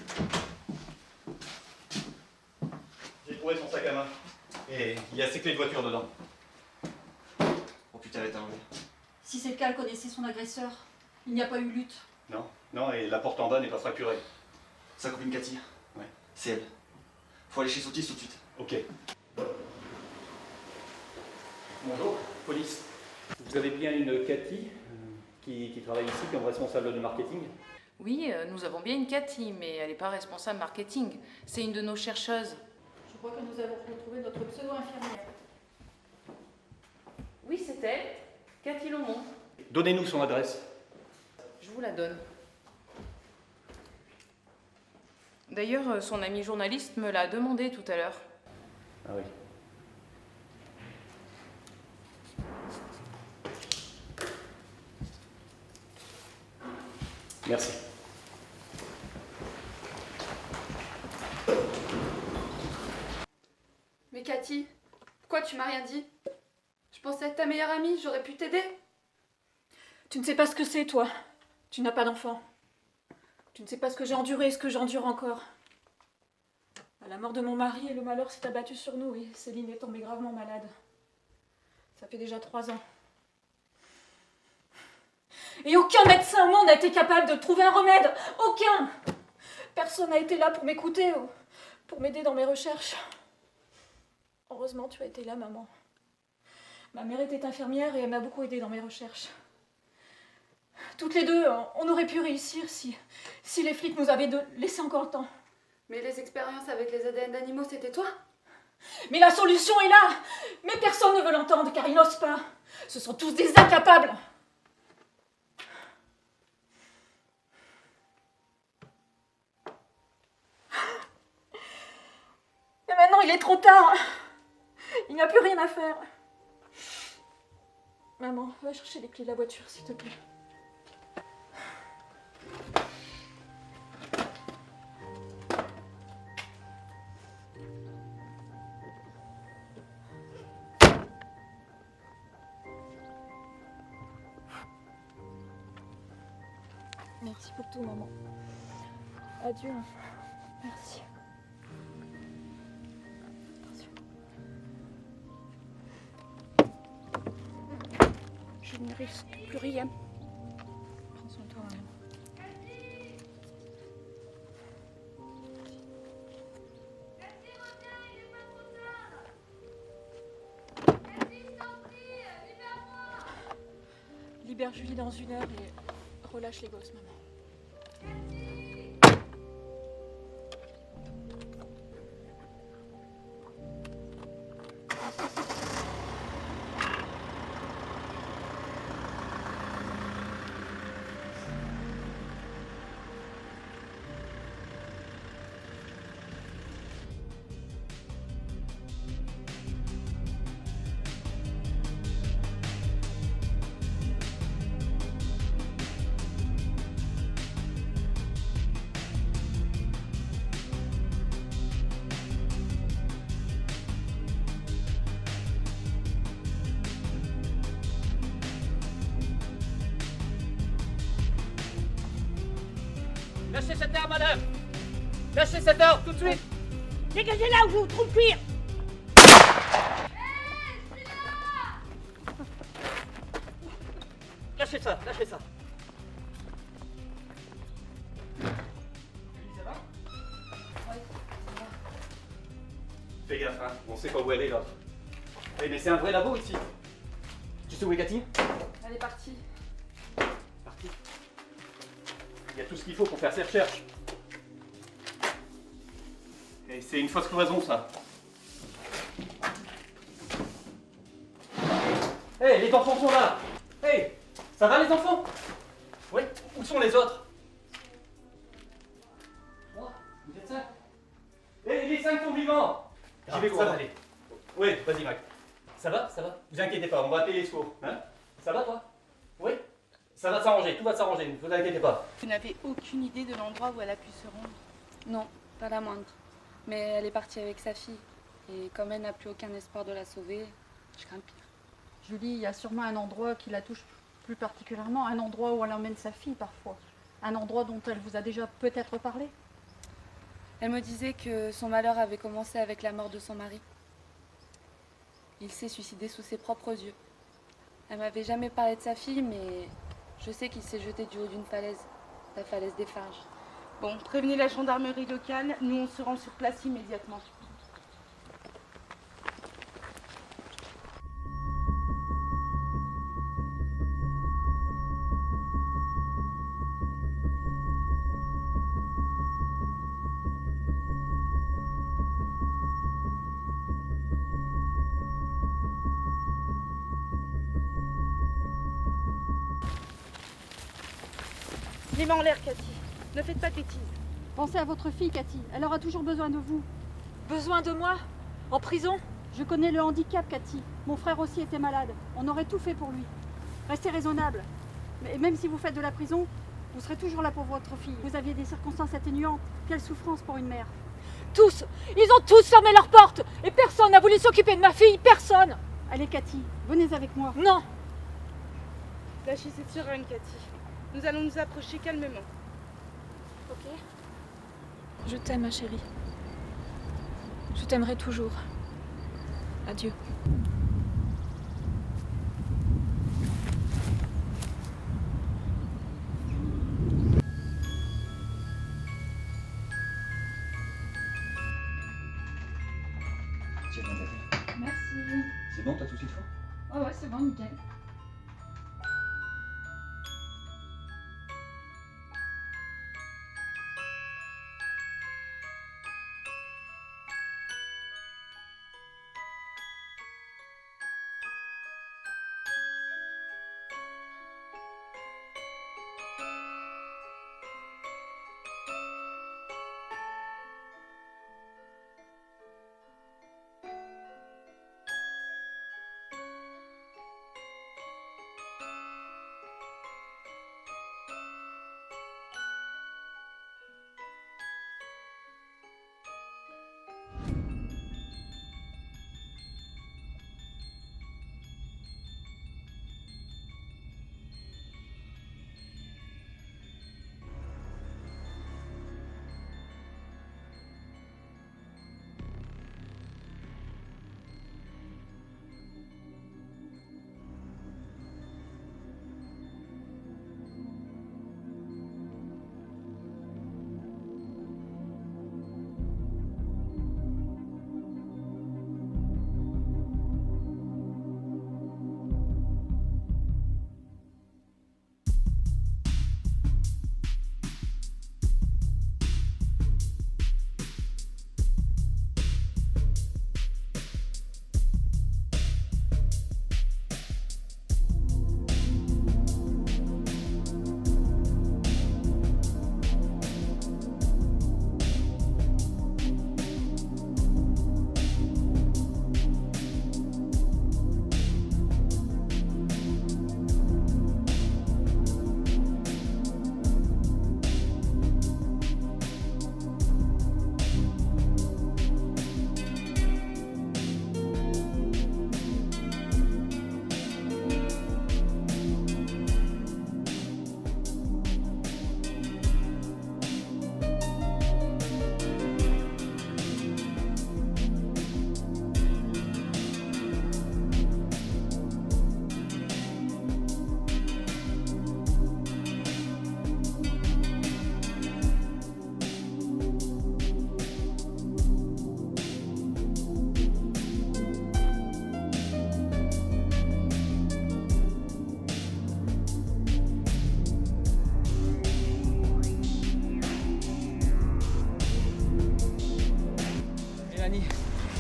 Et il y a ses clés de voiture dedans.
Oh putain, elle est enlevée.
Si c'est le cas, elle connaissait son agresseur. Il n'y a pas eu lutte.
Non, non, et la porte en bas n'est pas fracturée.
Sa copine Cathy.
Ouais.
C'est elle. Faut aller chez Sautis tout de suite.
Ok. Bonjour, police. Vous avez bien une Cathy qui travaille ici comme responsable de marketing?
Oui, nous avons bien une Cathy, mais elle n'est pas responsable marketing. C'est une de nos chercheuses.
Je crois que nous avons retrouvé notre pseudo-infirmière.
Oui, c'est elle, Cathy Lomont.
Donnez-nous son adresse.
Je vous la donne. D'ailleurs, son ami journaliste me l'a demandé tout à l'heure.
Ah oui. Merci.
Mais Cathy, pourquoi tu m'as rien dit? Je pensais être ta meilleure amie, j'aurais pu t'aider.
Tu ne sais pas ce que c'est, toi. Tu n'as pas d'enfant. Tu ne sais pas ce que j'ai enduré et ce que j'endure encore. À la mort de mon mari, le malheur s'est abattu sur nous et Céline est tombée gravement malade. Ça fait déjà 3 ans. Et aucun médecin au monde n'a été capable de trouver un remède. Aucun. Personne n'a été là pour m'écouter ou pour m'aider dans mes recherches. Heureusement, tu as été là, maman. Ma mère était infirmière et elle m'a beaucoup aidée dans mes recherches. Toutes les deux, on aurait pu réussir si les flics nous avaient laissé encore le temps.
Mais les expériences avec les ADN d'animaux, c'était toi?
Mais la solution est là. Mais personne ne veut l'entendre car ils n'osent pas. Ce sont tous des incapables. Et maintenant, il est trop tard. Il n'y a plus rien à faire. Maman, va chercher les clés de la voiture, s'il te plaît. Merci pour tout, maman. Adieu. Merci. Je ne risque plus rien. Prends soin de toi, maman. Libère Julie dans 1 heure et relâche les gosses, maman.
Lâchez cette arme, madame! Lâchez cette arme, tout de suite!
Dégagez là où je vous trouve cuire!
Lâchez ça, lâchez ça!
Fais gaffe, hein, on sait pas où elle est l'autre. Eh mais c'est un vrai labo ici. Tu sais où est Cathy?
Elle est partie.
Parti. Il y a tout ce qu'il faut pour faire ses recherches. Et c'est une fausse cloison, ça. Hé, les enfants sont là. Hé, ça va les enfants? Oui, où sont les autres? 3, vous êtes 5. Hé, les 5 sont vivants. J'y vais, ça va aller. Oui, vas-y, Mac. Ça va? Ça va? Vous inquiétez pas, on va appeler les secours. Hein? Ça va, toi? Oui? Ça va s'arranger, tout va s'arranger, ne vous inquiétez pas.
Vous n'avez aucune idée de l'endroit où elle a pu se rendre?
Non, pas la moindre. Mais elle est partie avec sa fille. Et comme elle n'a plus aucun espoir de la sauver, je crains pire.
Julie, il y a sûrement un endroit qui la touche plus particulièrement, un endroit où elle emmène sa fille parfois. Un endroit dont elle vous a déjà peut-être parlé.
Elle me disait que son malheur avait commencé avec la mort de son mari. Il s'est suicidé sous ses propres yeux. Elle m'avait jamais parlé de sa fille, mais je sais qu'il s'est jeté du haut d'une falaise, la falaise des Farges.
Bon, prévenez la gendarmerie locale, nous on se rend sur place immédiatement. Les mains en l'air, Cathy. Ne faites pas de bêtises.
Pensez à votre fille, Cathy. Elle aura toujours besoin de vous. Besoin de moi? En prison? Je connais le handicap, Cathy. Mon frère aussi était malade. On aurait tout fait pour lui. Restez raisonnable. Mais même si vous faites de la prison, vous serez toujours là pour votre fille. Vous aviez des circonstances atténuantes. Quelle souffrance pour une mère. Tous! Ils ont tous fermé leurs portes! Et personne n'a voulu s'occuper de ma fille. Personne! Allez, Cathy, venez avec moi. Non!
Lâchez cette seringue, Cathy. Nous allons nous approcher calmement.
Ok. Je t'aime, ma chérie. Je t'aimerai toujours. Adieu.
Tiens, bien fait.
Merci.
C'est bon, t'as tout ce qu'il te faut?
Oh ouais, c'est bon, nickel.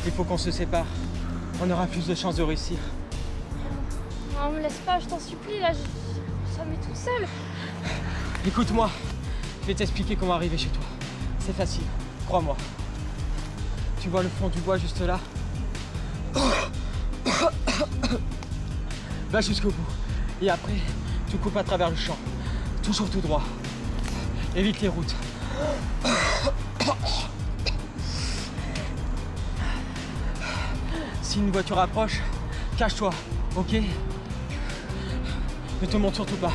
Il faut qu'on se sépare. On aura plus de chances de réussir.
Non, me laisse pas, je t'en supplie, là, ça m'est tout seul.
Écoute-moi, je vais t'expliquer comment arriver chez toi. C'est facile, crois-moi. Tu vois le fond du bois juste là? Va jusqu'au bout. Et après, tu coupes à travers le champ. Toujours tout droit. Évite les routes. Si une voiture approche, cache-toi, ok? Ne te montre surtout pas.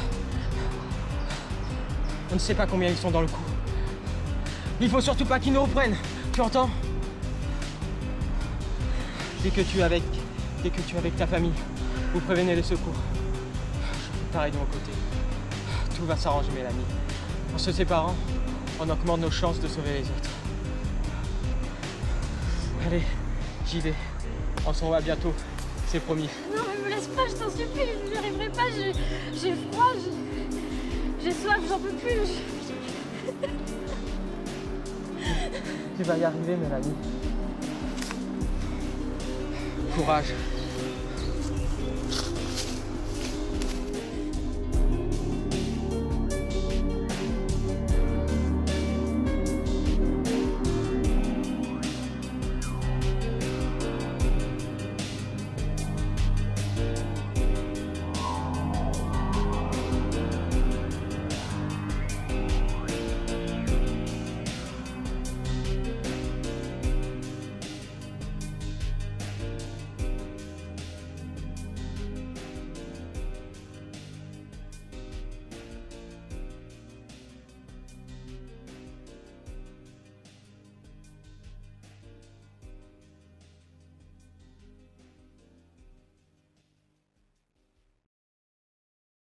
On ne sait pas combien ils sont dans le coup. Il faut surtout pas qu'ils nous reprennent. Tu entends? Dès que tu es avec Dès que tu es avec ta famille, vous prévenez les secours. Je fais pareil de mon côté. Tout va s'arranger, Mélanie. En se séparant, on augmente nos chances de sauver les autres. Allez, j'y vais. On s'en va bientôt, c'est promis.
Non mais me laisse pas, je t'en supplie, j'y arriverai pas, j'ai froid, j'ai soif, j'en peux plus.
Tu vas y arriver, Mélanie. Courage.